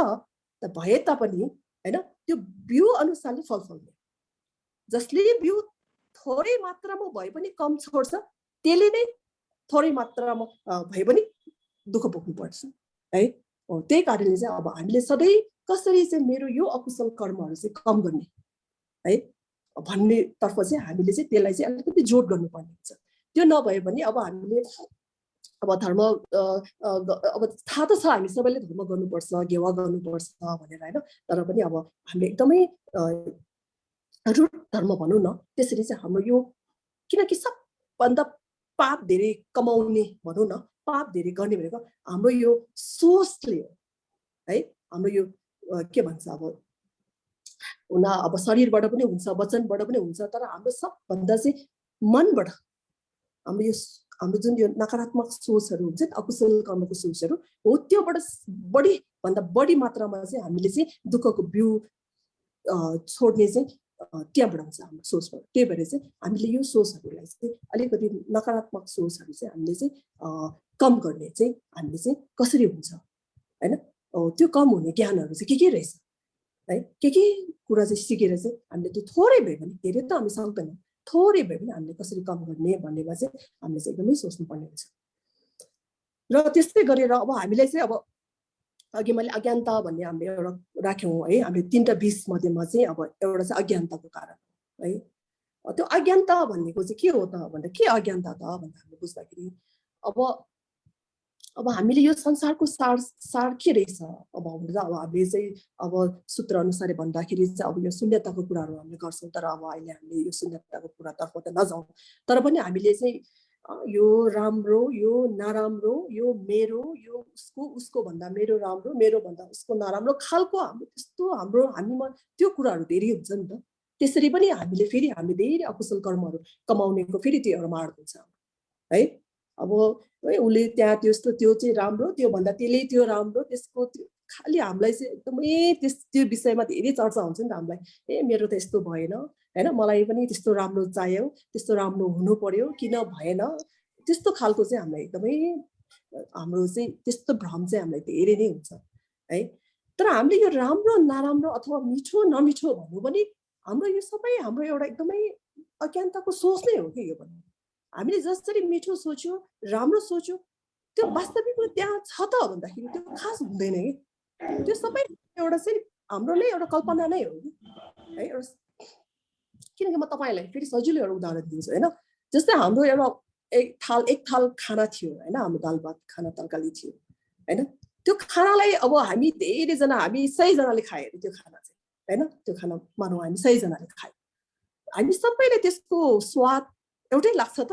त भए तापनि हैन त्यो बिउ अनुसारले फल फल्ने। जसले बिउ थोरै मात्रामा भए पनि कम छोड्छ त्यसले नै थोरै मात्रामा भए पनि दुःख भोग्नु पर्छ है। त्यही कारणले चाहिँ अब हामीले सधैँ कसरी चाहिँ मेरो यो अकुशल कर्महरू चाहिँ कम गर्ने है भन्ने तर्फ चाहिँ हामीले चाहिँ त्यसलाई चाहिँ अलिकति जोड गर्नुपर्ने हुन्छ। त्यो नभए भने अब हामीले अब धर्म अब थाहा त छ हामी सबैले धर्म गर्नुपर्छ, घेवा गर्नुपर्छ भनेर हैन, तर पनि अब हामीले एकदमै रुट धर्म भनौँ न, त्यसरी चाहिँ हाम्रो यो किनकि सबभन्दा पाप धेरै कमाउने भनौँ न, पाप धेरै गर्ने भनेको हाम्रो यो सोचले हो है। हाम्रो यो के भन्छ अब हुन अब शरीरबाट पनि हुन्छ, वचनबाट पनि हुन्छ, तर हाम्रो सबभन्दा चाहिँ मनबाट हाम्रो जुन यो नकारात्मक सोचहरू हुन्छ नि, अकुशल कर्मको सोचहरू हो, त्योबाट बढी भन्दा बढी मात्रामा चाहिँ हामीले चाहिँ दुःखको बिउ छोड्ने चाहिँ त्यहाँबाट हुन्छ हाम्रो सोचबाट। त्यही भएर चाहिँ हामीले यो सोचहरूलाई चाहिँ अलिकति नकारात्मक सोचहरू चाहिँ हामीले चाहिँ कम गर्ने चाहिँ हामीले चाहिँ कसरी हुन्छ हैन। त्यो कम हुने ज्ञानहरू चाहिँ के रहेछ है, के कुरा चाहिँ सिकेर चाहिँ हामीले त्यो थोरै भए पनि, धेरै त हामी सक्दैनौँ, थोरै भए पनि हामीले कसरी कम गर्ने भन्नेमा चाहिँ हामीले चाहिँ एकदमै सोच्नुपर्ने हुन्छ। र त्यस्तै गरेर अब हामीले चाहिँ अब अघि मैले अज्ञानता भन्ने हामीले एउटा राख्यौँ है, हामीले 3टा विष मध्येमा चाहिँ अब एउटा चाहिँ अज्ञानताको कारण है। त्यो अज्ञानता भनेको चाहिँ के हो त भन्दा के अज्ञानता त भन्दा हामीले बुझ्दाखेरि अब हामीले यो संसारको सार के रहेछ अब हामीले चाहिँ अब सूत्र अनुसार भन्दाखेरि चाहिँ अब यो शून्यताको कुराहरू हामीले गर्छौँ, तर अब अहिले हामीले यो शून्यताको कुरातर्फ त नजाउँ, तर पनि हामीले चाहिँ यो राम्रो यो नराम्रो, यो मेरो यो उसको भन्दा मेरो राम्रो, मेरो भन्दा उसको नराम्रो खालको हाम्रो त्यस्तो हामीमा त्यो कुराहरू धेरै हुन्छ नि त। त्यसरी पनि हामीले फेरि हामी धेरै अकुशल कर्महरू कमाउनेको फेरि त्यो एउटा मार्ग हुन्छ है। अब उसले त्यहाँ त्यो चाहिँ राम्रो, त्यो भन्दा त्यसले त्यो राम्रो, त्यसको त्यो खालि हामीलाई चाहिँ एकदमै त्यो विषयमा धेरै चर्चा हुन्छ नि त हामीलाई। मेरो त यस्तो भएन हैन, मलाई पनि त्यस्तो राम्रो चाहियो, त्यस्तो राम्रो हुनु पर्यो, किन भएन, त्यस्तो खालको चाहिँ हामीलाई एकदमै हाम्रो चाहिँ त्यस्तो भ्रम चाहिँ हामीलाई धेरै नै हुन्छ है। तर हामीले यो राम्रो नराम्रो अथवा मिठो नमिठो भन्नु पनि हाम्रो यो सबै हाम्रो एउटा एकदमै अज्ञानताको सोच नै हो कि यो पनि। हामीले जसरी मिठो सोच्यो, राम्रो सोच्यो, त्यो वास्तविकमा त्यहाँ छ त भन्दाखेरि त्यो खास हुँदैन कि। त्यो सबै एउटा चाहिँ हाम्रो नै एउटा कल्पना नै हो कि है। किनकि म तपाईँलाई फेरि सजिलो एउटा उदाहरण दिन्छु हैन। जस्तै हाम्रो एउटा एक थाल खाना थियो हैन, हाम्रो दाल भात खाना तरकारी थियो हैन। त्यो खानालाई अब हामी धेरैजना, हामी 100 जनाले खायो त्यो खाना चाहिँ हैन, त्यो खाना मानौँ हामी 100 जनाले खायो, हामी सबैले त्यसको स्वाद एउटै लाग्छ त,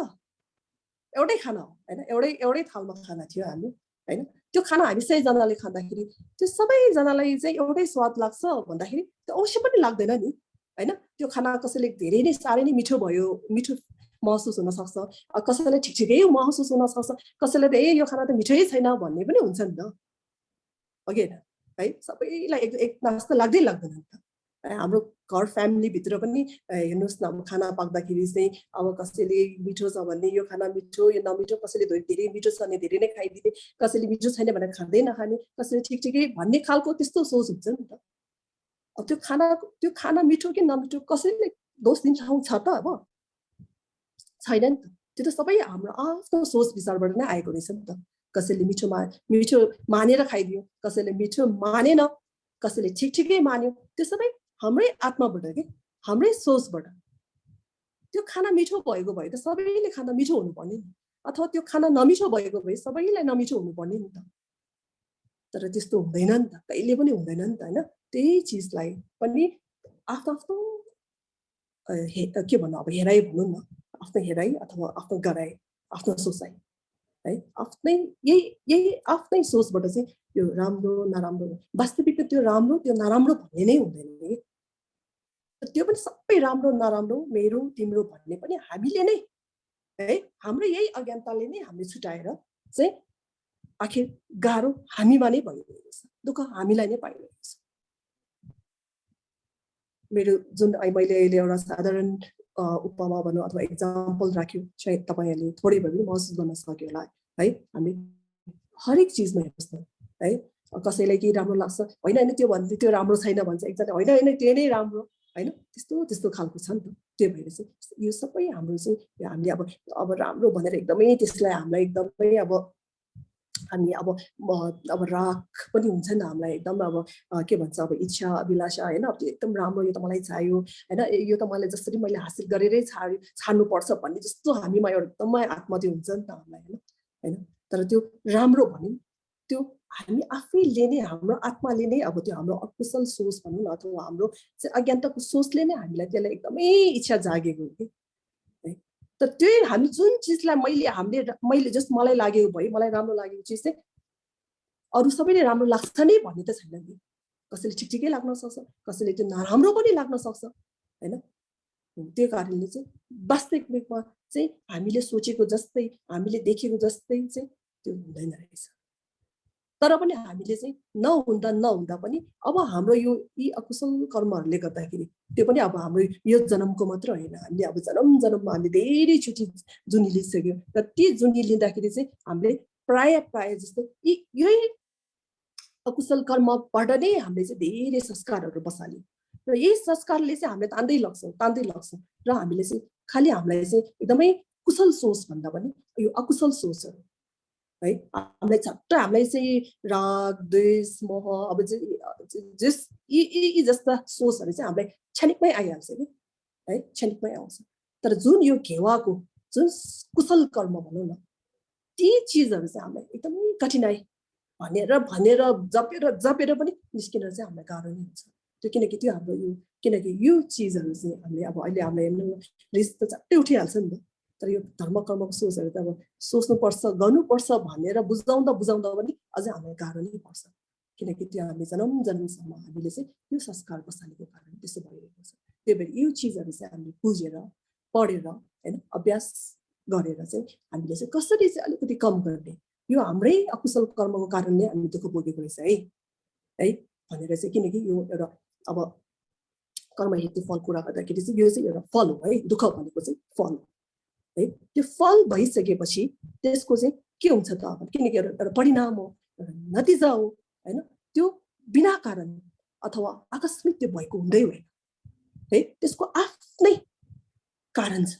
एउटै खाना हो हैन, एउटै थालमा खाना थियो हामी हैन। त्यो खाना हामी 100 जनाले खाँदाखेरि त्यो सबैजनालाई चाहिँ एउटै स्वाद लाग्छ भन्दाखेरि त्यो अवश्य पनि लाग्दैन नि हैन। त्यो खाना कसैले धेरै नै साह्रै नै मिठो भयो, मिठो महसुस हुन सक्छ, कसैलाई ठिकै महसुस हुन सक्छ, कसैले त यो खाना त मिठै छैन भन्ने पनि हुन्छ नि त अघि हैन है। सबैलाई एक नास त लाग्दैन नि त। हाम्रो घर फ्यामिलीभित्र पनि हेर्नुहोस् न, खाना पाक्दाखेरि चाहिँ अब कसैले मिठो छ भने यो खाना मिठो, यो नमिठो, कसैले धेरै मिठो छ भने धेरै नै खाइदिने, कसैले मिठो छैन भनेर खाँदै नखाने, कसैले ठिकै भन्ने खालको त्यस्तो सोच हुन्छ नि त। अब त्यो खाना मिठो कि नमिठो कसैले दोष दिन ठाउँ छ त अब छैन नि त। त्यो त सबै हाम्रो आफ्नो सोच विचारबाट नै आएको रहेछ नि त। कसैले मिठो मानेर खाइदियो, कसैले मिठो मानेन, कसैले ठिकै मान्यो, त्यो सबै हाम्रै आत्माबाट के, हाम्रै सोचबाट। त्यो खाना मिठो भएको भए त सबैले खाना मिठो हुनुपर्ने नि, अथवा त्यो खाना नमिठो भएको भए सबैलाई नमिठो हुनुपर्ने नि त। तर त्यस्तो हुँदैन नि त, कहिले पनि हुँदैन नि त हैन। त्यही चिजलाई पनि आफ्नो के भन्नु अब हेराइ भनौँ न, आफ्नो हेराइ अथवा आफ्नो गराइ, आफ्नो सोचाइ है आफ्नै यही यही आफ्नै सोचबाट चाहिँ यो राम्रो नराम्रो वास्तविकता त्यो राम्रो त्यो नराम्रो भन्ने नै हुँदैन नि त्यो पनि सबै राम्रो नराम्रो मेरो तिम्रो भन्ने पनि हामीले नै है हाम्रो यही अज्ञानताले नै हामीले छुटाएर चाहिँ आखिर गाह्रो हामीमा नै भइरहेको छ दुःख हामीलाई नै पाइरहेको छ मेरो जुन मैले अहिले एउटा साधारण उपमा भनौँ अथवा एक्जाम्पल राख्यो सायद तपाईँहरूले थोरै भए पनि महसुस गर्न सक्यो होला है हामी हरेक चिजमा हेर्नुहोस् न है कसैलाई केही राम्रो लाग्छ होइन होइन त्यो भन्दै त्यो राम्रो छैन भन्छ एकजना होइन होइन त्यो नै राम्रो होइन त्यस्तो त्यस्तो खालको छ नि त त्यो भएर चाहिँ यो सबै हाम्रो चाहिँ हामीले अब राम्रो भनेर एकदमै त्यसलाई हामीलाई एकदमै अब हामी अब राग पनि हुन्छ नि हामीलाई एकदम अब के भन्छ अब इच्छा अभिलाषा होइन अब त्यो एकदम राम्रो यो त मलाई चाहियो होइन यो त मैले जसरी मैले हासिल गरेरै छाड्नुपर्छ भन्ने जस्तो हामीमा एउटा एकदमै आत्मा त्यो हुन्छ नि त हामीलाई होइन तर त्यो राम्रो भन्यो त्यो हामी आफैले नै हाम्रो आत्माले नै अब त्यो हाम्रो अकुशल सोच भनौँ न अथवा हाम्रो अज्ञानताको सोचले नै हामीलाई त्यसलाई एकदमै इच्छा जागेको कि तर त्यही हामी जुन चिजलाई मैले जस्ट मलाई लागेको भयो मलाई राम्रो लागेको चिज चाहिँ अरू सबैले राम्रो लाग्छ नै भन्ने त छैन नि कसैले ठिकै लाग्न सक्छ कसैले त्यो नराम्रो पनि लाग्न सक्छ होइन त्यो कारणले चाहिँ वास्तविकमा चाहिँ हामीले सोचेको जस्तै हामीले देखेको जस्तै चाहिँ त्यो हुँदैन रहेछ तर पनि हामीले चाहिँ नहुँदा पनि अब हाम्रो यी अकुशल कर्महरूले गर्दाखेरि त्यो पनि अब हाम्रो यो जन्मको मात्र होइन हामीले अब जन्ममा हामीले धेरैचोटि जुनी लिइसक्यो र ती जुनी लिँदाखेरि चाहिँ हामीले प्राय जस्तो यही अकुशल कर्मबाट नै हामीले चाहिँ धेरै संस्कारहरू बसाल्यौँ र यही संस्कारले चाहिँ हामीले तान्दै लग्छौँ र हामीले चाहिँ खालि हामीलाई चाहिँ एकदमै कुशल सोच भन्दा पनि यो अकुशल सोचहरू है हामीलाई झट्ट हामीलाई चाहिँ राग द्वेष मोह अब यी जस्ता सोचहरू चाहिँ हामीलाई क्षणिकमै आइहाल्छ कि है क्षणिकमै आउँछ तर जुन यो घेवाको जुन कुशल कर्म भनौँ न ती चिजहरू चाहिँ हामीलाई एकदमै कठिनाइ भनेर जपेर पनि निस्किन चाहिँ हामीलाई गाह्रो नै हुन्छ त्यो किनकि त्यो हाम्रो यो चिजहरू चाहिँ हामीले अब अहिले हामीलाई रिस त झट्टै उठिहाल्छ नि त तर यो धर्म कर्मको सोचहरू त अब सोच्नुपर्छ गर्नुपर्छ भनेर बुझाउँदा पनि अझै हामीलाई गाह्रो नै पर्छ किनकि त्यो हामीले जन्मसम्म हामीले चाहिँ यो संस्कार बसालेको कारण त्यसो भइरहेको छ त्यही भएर यो चिजहरू चाहिँ हामीले बुझेर पढेर होइन अभ्यास गरेर चाहिँ हामीले चाहिँ कसरी चाहिँ अलिकति कम गर्ने यो हाम्रै अकुशल कर्मको कारणले हामी दुःख भोगेको रहेछ है भनेर चाहिँ किनकि यो एउटा अब कर्म हेतु फल कुरा गर्दाखेरि चाहिँ यो चाहिँ एउटा फल हो है दुःख भनेको चाहिँ फल है त्यो फल भइसकेपछि त्यसको चाहिँ के हुन्छ त अब किनकि एउटा परिणाम हो नतिजा हो होइन त्यो बिना कारण अथवा आकस्मिक त्यो भएको हुँदै होइन है त्यसको आफ्नै कारण छ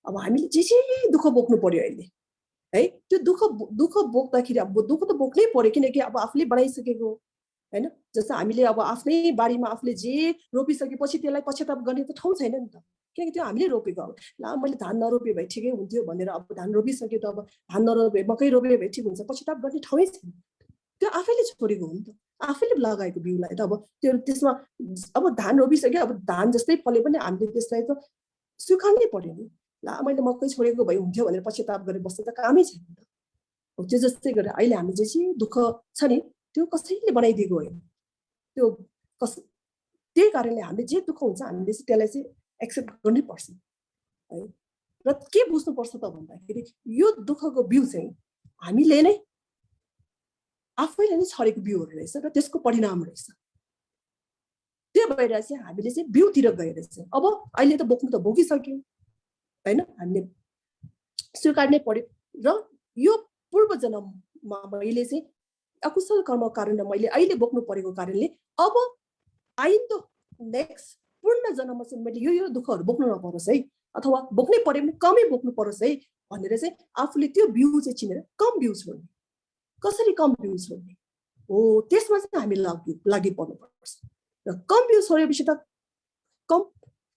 अब हामीले जे दुःख बोक्नु पर्यो अहिले है त्यो दुःख बोक्दाखेरि अब दुःख त बोक्नै पर्यो किनकि अब आफूले बनाइसकेको होइन जस्तो हामीले अब आफ्नै बारीमा आफूले जे रोपिसकेपछि त्यसलाई पश्चाताप गर्ने त ठाउँ छैन नि त किनकि त्यो हामीले रोपेको अब ल मैले धान नरोपे भए ठिकै हुन्थ्यो भनेर अब धान रोपिसक्यो त अब धान नरोपे मकै रोपे भए ठिक हुन्छ पश्चाताप गर्ने ठाउँै छैन त्यो आफैले छोडेको हो नि त आफैले लगाएको बिउलाई त अब त्यो त्यसमा अब धान रोपिसक्यो अब धान जस्तै फले पनि हामीले त्यसलाई त स्वीकार्नै पर्यो नि ल मैले मकै छोडेको भए हुन्थ्यो भनेर पश्चाताप गरेर बस्ने त कामै छैन नि त त्यो जस्तै गरेर अहिले हामी जे दुःख छ नि त्यो कसैले बनाइदिएको होइन त्यो त्यही कारणले हामीले जे दुःख हुन्छ हामीले चाहिँ त्यसलाई चाहिँ एक्सेप्ट गर्नै पर्छ है र के बुझ्नुपर्छ त भन्दाखेरि यो दुःखको बिउ चाहिँ हामीले नै आफैले नै छरेको बिउहरू रहेछ र त्यसको परिणाम रहेछ त्यो भएर चाहिँ हामीले चाहिँ बिउतिर गएर चाहिँ अब अहिले त बोक्नु त बोकिसक्यौँ होइन हामीले स्वीकार्नै पर्यो र यो पूर्व जन्ममा मैले चाहिँ अकुशल कर्मको कारण मैले अहिले बोक्नु परेको कारणले अब आइन्दो नेक्स्ट पूर्ण जन्ममा चाहिँ मैले यो दुःखहरू बोक्नु नपरोस् है अथवा बोक्नै परे पनि कमै बोक्नु परोस् है भनेर चाहिँ आफूले त्यो बिउ चाहिँ चिनेर कम बिउ छोड्ने कसरी कम बिउ छोड्ने हो त्यसमा चाहिँ हामी लागि पर्नुपर्छ र कम बिउ छोडेपछि त कम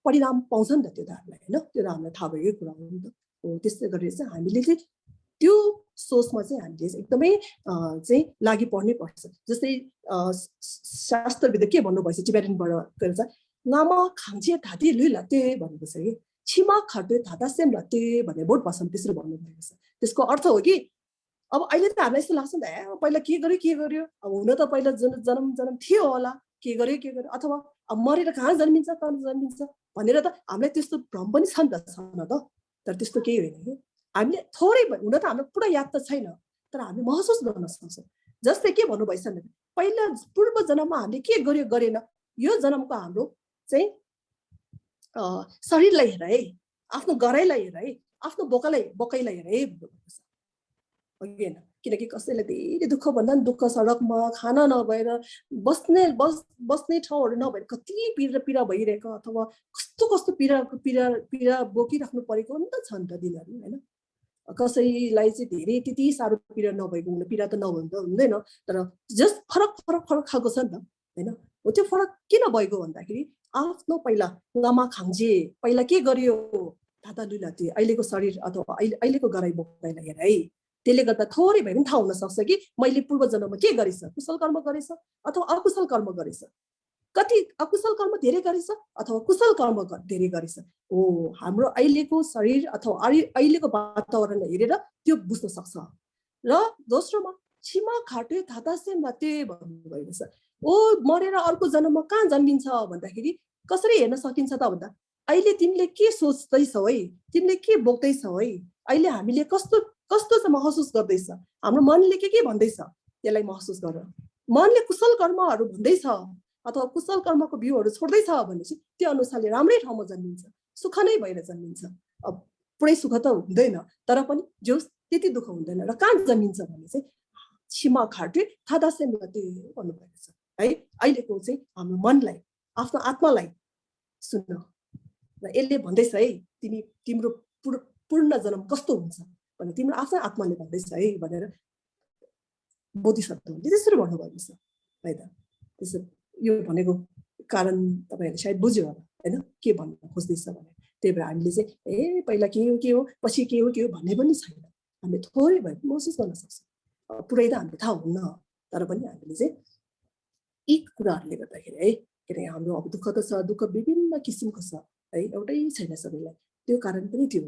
परिणाम पाउँछ नि त त्यो त हामीलाई होइन त्यो त हामीलाई थाहा भएकै कुरा हो नि त हो त्यसै गरेर चाहिँ हामीले चाहिँ त्यो सोचमा चाहिँ हामीले एकदमै चाहिँ लागि पर्नै पर्छ जस्तै शास्त्रविद के भन्नुभएछ टिबेटनबाट गएर चाहिँ नाम खाङ्चे धाती लुइ लाते भन्नुभएको छ कि छिमा खर्दे धाता सेम लाते भन्ने बोट भाषामा त्यसरी भन्नुभएको छ त्यसको अर्थ हो कि अब अहिले त हामीलाई यस्तो लाग्छ नि त पहिला के गर्यो अब हुन त पहिला जन्म थियो होला के गर्यो अथवा अब मरेर कहाँ जन्मिन्छ भनेर त हामीलाई त्यस्तो भ्रम पनि छ नि त तर त्यस्तो केही होइन कि हामीले थोरै हुन त हाम्रो पुरा याद त छैन तर हामी महसुस गर्न सक्छौँ जस्तै के भन्नु भइस भने पहिला पूर्व जन्ममा हामीले के गरेन यो जन्मको हाम्रो चाहिँ शरीरलाई हेर है आफ्नो गराइलाई हेर है आफ्नो बोकैलाई हेर है भन्नुभएको छ होइन किनकि कसैलाई धेरै दुःख भन्दा पनि दुःख सडकमा खाना नभएर बस्ने ठाउँहरू नभएर कति पीडा भइरहेको अथवा कस्तो पीडा बोकिराख्नु परेको नि त छ नि त दिनहरू होइन कसैलाई चाहिँ धेरै त्यति साह्रो पीडा नभएको पीडा त हुँदैन तर जस्ट फरक खालको छ नि त होइन हो त्यो फरक किन भएको भन्दाखेरि आफ्नो पहिला लमा खाङ्जे पहिला के गर्यो दादा लुलाते अहिलेको शरीर अथवा अहिलेको गराइ बोक्दैलाई हेर है त्यसले गर्दा थोरै भए पनि थाहा हुन सक्छ कि मैले पूर्व जन्ममा के गरेछ कुशल कर्म गरेछ अथवा अकुशल कर्म गरेछ कति अकुशल कर्म धेरै गरेछ अथवा कुशल कर्म धेरै गरेछ हो हाम्रो अहिलेको शरीर अथवा अहिलेको वातावरण हेरेर त्यो बुझ्न सक्छ र दोस्रोमा छिमा खाटे थातासे माते भन्नुभएको छ ओ मरेर अर्को जन्ममा कहाँ जन्मिन्छ भन्दाखेरि कसरी हेर्न सकिन्छ त भन्दा अहिले तिमीले के सोच्दैछौ है तिमीले के बोक्दैछौ है अहिले हामीले कस्तो चाहिँ महसुस गर्दैछ हाम्रो मनले के भन्दैछ त्यसलाई महसुस गर मनले कुशल कर्महरू भन्दैछ अथवा कुशल कर्मको बिउहरू छोड्दैछ भनेपछि त्यो अनुसारले राम्रै ठाउँमा जन्मिन्छ सुख नै भएर जन्मिन्छ अब पुरै सुख त हुँदैन तर पनि जो त्यति दुःख हुँदैन र कहाँ जन्मिन्छ भने चाहिँ छिमा खाटे थादासे मते भन्नुभएको छ है अहिलेको चाहिँ हाम्रो मनलाई आफ्नो आत्मालाई सुन्न र यसले भन्दैछ है तिम्रो पूर्ण जन्म कस्तो हुन्छ भने तिम्रो आफ्नो आत्माले भन्दैछ है भनेर बोधिसत्वले त्यसरी भन्नुभएको छ है त त्यसो यो भनेको कारण तपाईहरुले सायद बुझ्यो होला हैन के भन्न खोज्दैछ भने त्यही भएर हामीले चाहिँ पहिला के हो पछि के हो भन्ने पनि छैन हामीले थोरै भए महसुस गर्न सक्छौँ पुरै त हामीले थाहा हुन्न तर पनि हामीले चाहिँ यी कुराहरूले गर्दाखेरि है किनकि हाम्रो अब दुःख त छ दुःख विभिन्न किसिमको छ है एउटै छैन सबैलाई त्यो कारण पनि त्यो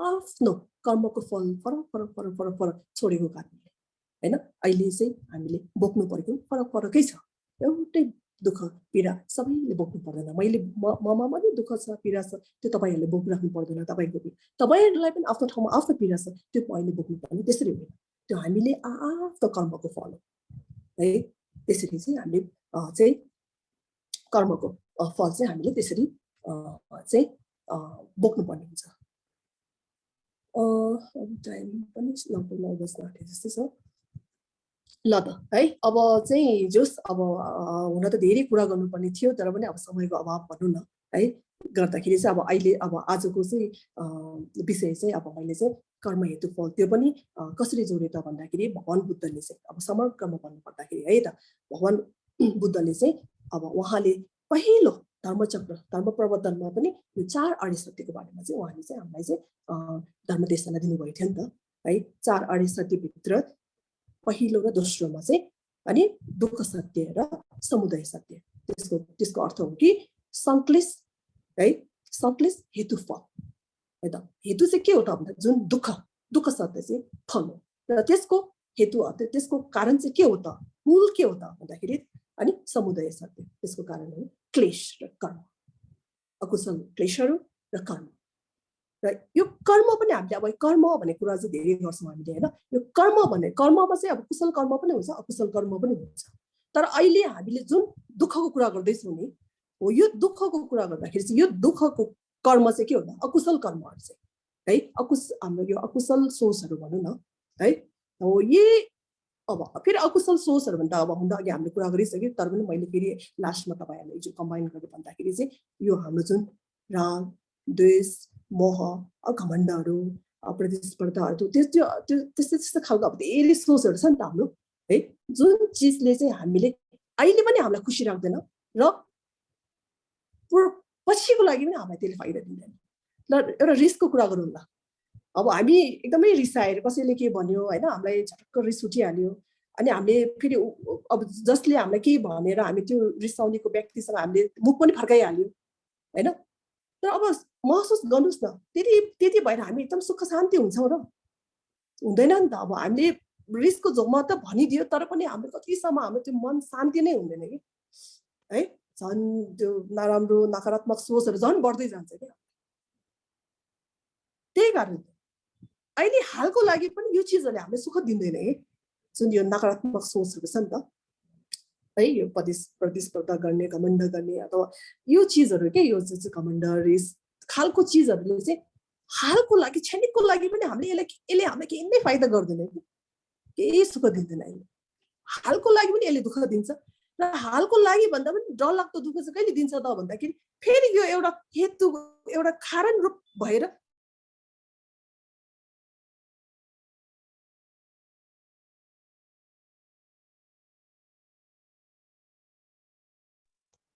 आफ्नो कर्मको फल फरक छोडेको कारणले हैन अहिले चाहिँ हामीले बोक्नु परेको फरकै छ एउटै दुःख पीडा सबैले बोक्नु पर्दैन ममा पनि दुःख छ पीडा छ त्यो तपाईहरुले बोकिराख्नु पर्दैन तपाईहरुलाई पनि आफ्नो ठाउँमा आफ्नो पीडा छ त्यो अहिले बोक्नु पर्ने त्यसरी होइन त्यो हामीले आफ्नो कर्मको फल हो है त्यसरी चाहिँ हामीले चाहिँ कर्मको फल चाहिँ हामीले त्यसरी चाहिँ बोक्नु पर्ने हुन्छ टाइम पनि लगभग 9 बज्न आँटे जस्तै छ ल त है अब चाहिँ जोस अब हुन त धेरै कुरा गर्नुपर्ने थियो तर पनि अब समयको अभाव भनौँ न है गर्दाखेरि चाहिँ अब अहिले अब आजको चाहिँ विषय चाहिँ अब मैले चाहिँ कर्म हेतु फल त्यो पनि कसरी जोडे त भन्दाखेरि भगवान बुद्धले चाहिँ अब समग्रमा भन्नु पर्दाखेरि है त भगवान बुद्धले चाहिँ अब उहाँले पहिलो धर्मचक्र धर्म प्रवर्तनमा पनि यो 4 आर्य सत्यको बारेमा चाहिँ उहाँले चाहिँ हामीलाई चाहिँ धर्मदेशना दिनुभएको थियो नि त है 4 आर्य सत्य भित्र पहिलो र दोस्रोमा चाहिँ अनि दुःख सत्य र समुदय सत्य त्यसको अर्थ हो कि संक्लेश है संक्लेश हेतु फल है त हेतु चाहिँ के हो त भन्दा जुन दुःख सत्य चाहिँ फल हो र त्यसको हेतु त्यसको कारण चाहिँ के हो त मूल के हो त भन्दाखेरि अनि समुदय सत्य त्यसको कारण हो क्लेश र कर्म अकुशल क्लेशहरू र कर्म र यो कर्म पनि हामीले अब कर्म भन्ने कुरा चाहिँ धेरै गर्छौँ हामीले हैन यो कर्ममा चाहिँ अब कुशल कर्म पनि हुन्छ अकुशल कर्म पनि हुन्छ तर अहिले हामीले जुन दुःखको कुरा गर्दैछौँ नि हो यो दुःखको कुरा गर्दाखेरि चाहिँ यो दुःखको कर्म चाहिँ के हो त अकुशल कर्महरू चाहिँ है हाम्रो यो अकुशल सोचहरू भनौँ न है हो यी अब फेरि अकुशल सोचहरू भन्दा अब हुँदा अघि हामीले कुरा गरिसक्यो तर पनि मैले फेरि लास्टमा तपाईहरुले जो कम्बाइन गरेर भन्दाखेरि चाहिँ यो हाम्रो जुन राग द्वेष मोह घमण्डहरू प्रतिस्पर्धाहरू त्यस्तो खालको अब धेरै सोचहरू छ नि त हाम्रो है जुन चिजले चाहिँ हामीले अहिले पनि हामीलाई खुसी राख्दैन र पछिको लागि पनि हामीलाई त्यसले फाइदा दिँदैन ल एउटा रिसको कुरा गरौँ ल अब हामी एकदमै रिसाएर कसैले के भन्यो हैन हामीलाई झटक्क रिस उठिहाल्यो अनि हामीले फेरि अब जसले हामीलाई के भनेर हामी त्यो रिसाउनेको व्यक्तिसँग हामीले मुख पनि फर्काइहाल्यो हैन तर अब महसुस गर्नुस् न त्यति भएर हामी एकदम सुख शान्ति हुन्छौँ र हुँदैन नि त। अब हामीले रिसको झोकमा त भनिदियो तर पनि हाम्रो कतिसम्म हाम्रो त्यो मन शान्ति नै हुँदैन कि है। झन् त्यो नराम्रो नकारात्मक सोचहरू झन् बढ्दै जान्छ क्या। त्यही कारण अहिले हालको लागि पनि यो चिजहरूले हामीलाई सुख दिँदैन कि, जुन यो नकारात्मक सोचहरू छ नि त है, यो प्रतिस्पर्धा गर्ने, घमण्ड गर्ने अथवा यो चिजहरू के, यो चाहिँ घमण्ड रिस खालको चिजहरूले चाहिँ हालको लागि क्षणिकको लागि पनि हामीले यसले हामीलाई केही नै फाइदा गर्दैन कि, केही सुख दिँदैन। अहिले हालको लागि पनि यसले दुःख दिन्छ र हालको लागि भन्दा पनि डरलाग्दो दुःख चाहिँ कहिले दिन्छ त भन्दाखेरि फेरि यो एउटा हेतु एउटा कारण रूप भएर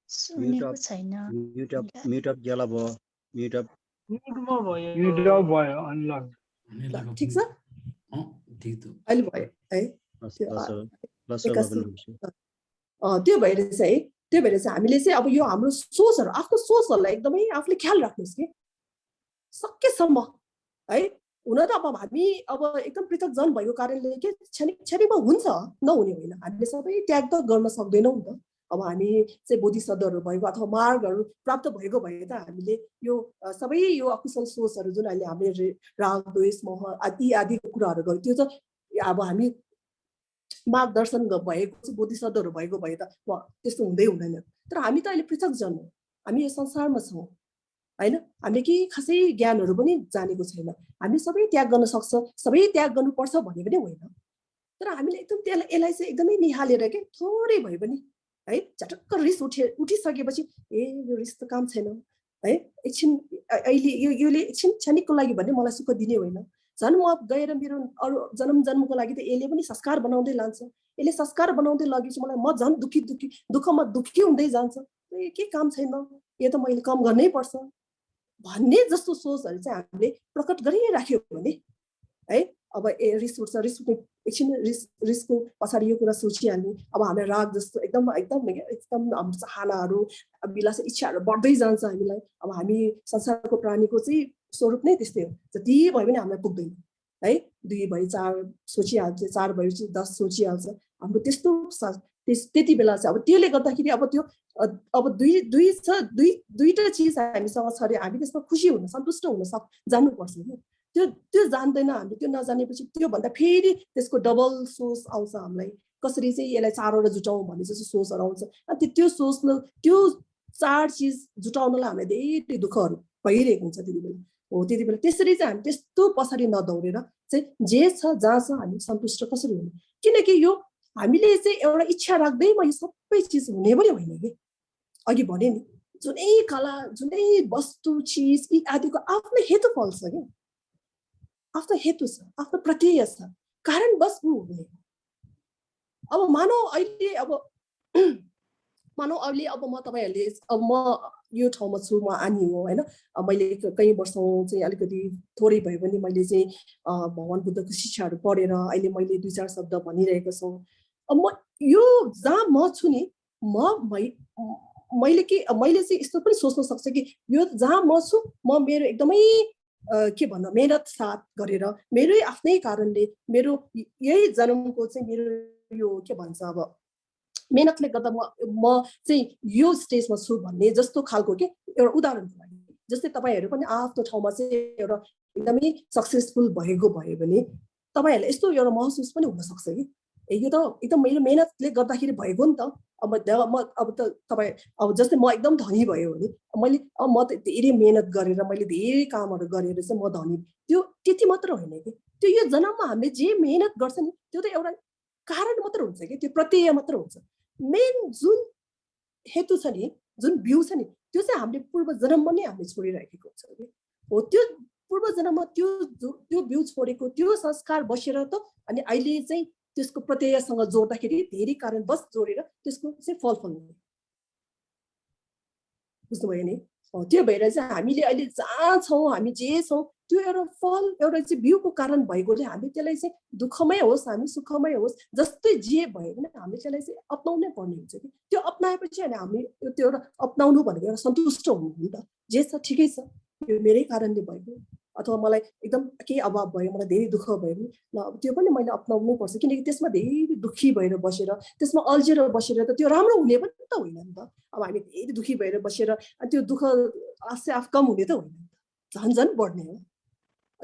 सुनेको छैन। म्युट अफ गेला भयो, म्युट अफ भयो अनलक। ठिक छ, ठिक त अहिले भयो है। त्यो भएर चाहिँ हामीले चाहिँ अब यो हाम्रो सोचहरू, आफ्नो सोचहरूलाई एकदमै आफूले ख्याल राख्नुहोस् कि सकेसम्म है। हुन त अब हामी अब एकदम पृथक जन भएको कारणले के क्षणिकमा हुन्छ, नहुने होइन। हामीले सबै त्याग त गर्न सक्दैनौँ नि त। अब हामी चाहिँ बोधिसत्वहरू भएको अथवा मार्गहरू प्राप्त भएको भए त हामीले यो सबै यो अकुशल सोचहरू जुन अहिले हामीले राग द्वेष मोह आदिको कुराहरू गर्यो त्यो त अब हामी मार्गदर्शन भएको चाहिँ बोधिसत्वहरू भएको भए त त्यस्तो हुँदै हुँदैन। तर हामी त अहिले पृथक जन हो, हामी यो संसारमा छौँ होइन। हामीले केही खासै ज्ञानहरू पनि जानेको छैन। हामी सबै त्याग गर्न सक्छ, सबै त्याग गर्नुपर्छ भन्ने पनि होइन। तर हामीले एकदम यसलाई चाहिँ एकदमै निहालेर के थोरै भए पनि है, झटक्क रिस उठिसकेपछि यो रिस त काम छैन है, एकछिन अहिले योले एकछिन क्षणिकको लागि भन्ने मलाई सुख दिने होइन। झन् म गएर मेरो अरू जन्मको लागि त यसले पनि संस्कार बनाउँदै लान्छ। यसले संस्कार बनाउँदै लगेपछि मलाई म झन् दुःखमा दुःखी हुँदै जान्छ। के काम छैन, यो त मैले कम गर्नै पर्छ भन्ने जस्तो सोचहरू चाहिँ हामीले प्रकट गरिराख्यो भने है, अब रिस उठ्छ, रिस उठ्ने एकछिन रिसको पछाडि यो कुरा सोचिहाल्ने। अब हामीलाई राग जस्तो एकदम हाम्रो चाहनाहरू विलास इच्छाहरू बढ्दै जान्छ हामीलाई। अब हामी संसारको प्राणीको चाहिँ स्वरूप नै त्यस्तै हो, जति भयो भने हामीलाई पुग्दैन है। 2 भई 4 सोचिहाल्छ, 4 भएपछि 10 सोचिहाल्छ। हाम्रो त्यस्तो त्यति बेला चाहिँ अब त्यसले गर्दाखेरि अब त्यो अब दुईटा चिज हामीसँग छ अरे हामी त्यसमा खुसी हुन सन्तुष्ट हुन जान्नुपर्छ कि त्यो जान्दैन हामीले। त्यो नजानेपछि त्योभन्दा फेरि त्यसको डबल सोच आउँछ हामीलाई, कसरी चाहिँ यसलाई चारवटा जुटाउँ भन्ने जस्तो सोचहरू आउँछ। अनि त्यो सोच्नु त्यो 4 चिज जुटाउनलाई हामीलाई धेरै दुःखहरू भइरहेको हुन्छ त्यति बेला हो। त्यति बेला त्यसरी चाहिँ हामी त्यस्तो पछाडि नदौडेर चाहिँ जे छ जहाँ छ हामी सन्तुष्ट कसरी हुने, किनकि यो हामीले चाहिँ एउटा इच्छा राख्दैमा यो सबै चिज हुने पनि होइन कि। अघि भने नि जुनै कला जुनै वस्तु चिज यी आदिको आफ्नो हेतु फल छ क्या, आफ्नो हेतु छ, आफ्नो प्रत्यय छ, कारण बस ऊ हुने। अब मानौ अहिले अब म तपाईँहरूले अब म यो ठाउँमा छु, म आनी हो होइन। मैले कई वर्षौँ चाहिँ अलिकति थोरै भए पनि मैले चाहिँ भगवान् बुद्धको शिक्षाहरू पढेर अहिले मैले 2-4 शब्द भनिरहेको छु। अब म यो जहाँ म छु नि मैले चाहिँ यस्तो पनि सोच्न सक्छ कि यो जहाँ म छु म मेरो एकदमै के भन्नु मेहनत साथ गरेर मेरै आफ्नै कारणले मेरो यही जन्मको चाहिँ मेरो यो के भन्छ अब मेहनतले गर्दा म चाहिँ यो स्टेजमा छु भन्ने जस्तो खालको के एउटा उदाहरणको लागि। जस्तै तपाईँहरू पनि आफ्नो ठाउँमा चाहिँ एउटा एकदमै सक्सेसफुल भएको भयो भने तपाईँहरूलाई यस्तो एउटा महसुस पनि हुनसक्छ कि यो त एकदम मेरो मेहनतले गर्दाखेरि भएको नि त। अब त तपाईँ अब जस्तै म एकदम धनी भयो भने मैले म त धेरै मेहनत गरेर मैले धेरै कामहरू गरेर चाहिँ म धनी, त्यो त्यति मात्र होइन कि त्यो यो जन्ममा हामीले जे मेहनत गर्छ नि त्यो त एउटा कारण मात्र हुन्छ कि, त्यो प्रत्यय मात्र हुन्छ। मेन जुन हेतु छ नि, जुन बिउ छ नि त्यो चाहिँ हामीले पूर्व जन्ममा नै हामीले छोडिराखेको हुन्छ कि हो। त्यो पूर्व जन्ममा त्यो बिउ छोडेको त्यो संस्कार बसेर त अनि अहिले चाहिँ त्यसको प्रत्ययसँग जोड्दाखेरि धेरै कारण बस जोडेर त्यसको चाहिँ फल फल्ने, बुझ्नुभयो नि। त्यो भएर चाहिँ हामीले अहिले जहाँ छौँ हामी जे छौँ त्यो एउटा फल एउटा चाहिँ बिउको कारण भएकोले हामी त्यसलाई चाहिँ दुःखमै होस् हामी सुखमै होस् जस्तै जे भयो भने हामीले त्यसलाई चाहिँ अपनाउनै पर्ने हुन्छ कि। त्यो अपनाएपछि अनि हामी त्यो एउटा अपनाउनु भनेको एउटा सन्तुष्ट हुनु हो नि त। जे छ ठिकै छ, यो मेरै कारणले भएको अथवा मलाई एकदम केही अभाव भयो, मलाई धेरै दुःख भयो भने ल अब त्यो पनि मैले अपनाउनै पर्छ, किनकि त्यसमा धेरै दुःखी भएर बसेर त्यसमा अल्झेर बसेर त त्यो राम्रो हुने पनि त होइन नि त। अब हामी धेरै दुःखी भएर बसेर अनि त्यो दुःख आफै आफ कम हुने त होइन नि त, झन् बढ्ने हो।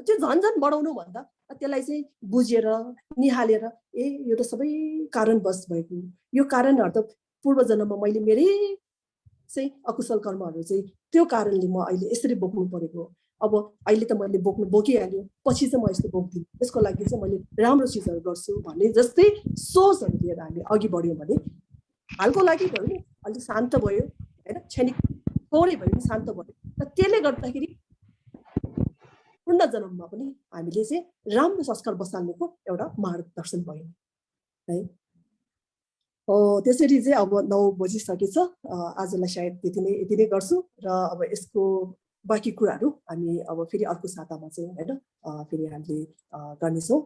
त्यो झन् बढाउनु भन्दा त्यसलाई चाहिँ बुझेर निहालेर यो त सबै कारणवश भएको, यो कारणहरू त पूर्व जन्ममा मैले मेरै चाहिँ अकुशल कर्महरू चाहिँ त्यो कारणले म अहिले यसरी बोक्नु परेको। अब अहिले त मैले बोकिहाल्यो, पछि चाहिँ म यस्तो बोक्दिनँ, त्यसको लागि चाहिँ मैले राम्रो चिजहरू गर्छु भन्ने जस्तै सोचहरू लिएर हामी अघि बढ्यौँ भने हालको लागि भयो नि अलिक शान्त भयो होइन, क्षणिक थोरै भयो नि शान्त भयो। र त्यसले गर्दाखेरि पूर्ण जन्ममा पनि हामीले चाहिँ राम्रो संस्कार बसाल्नुको एउटा मार्गदर्शन भयो है। त्यसरी चाहिँ अब 9 बजिसकेछ, आजलाई सायद यति नै गर्छु र अब यसको बाँकी कुराहरू हामी अब फेरि अर्को सातामा चाहिँ होइन फेरि हामीले गर्नेछौँ।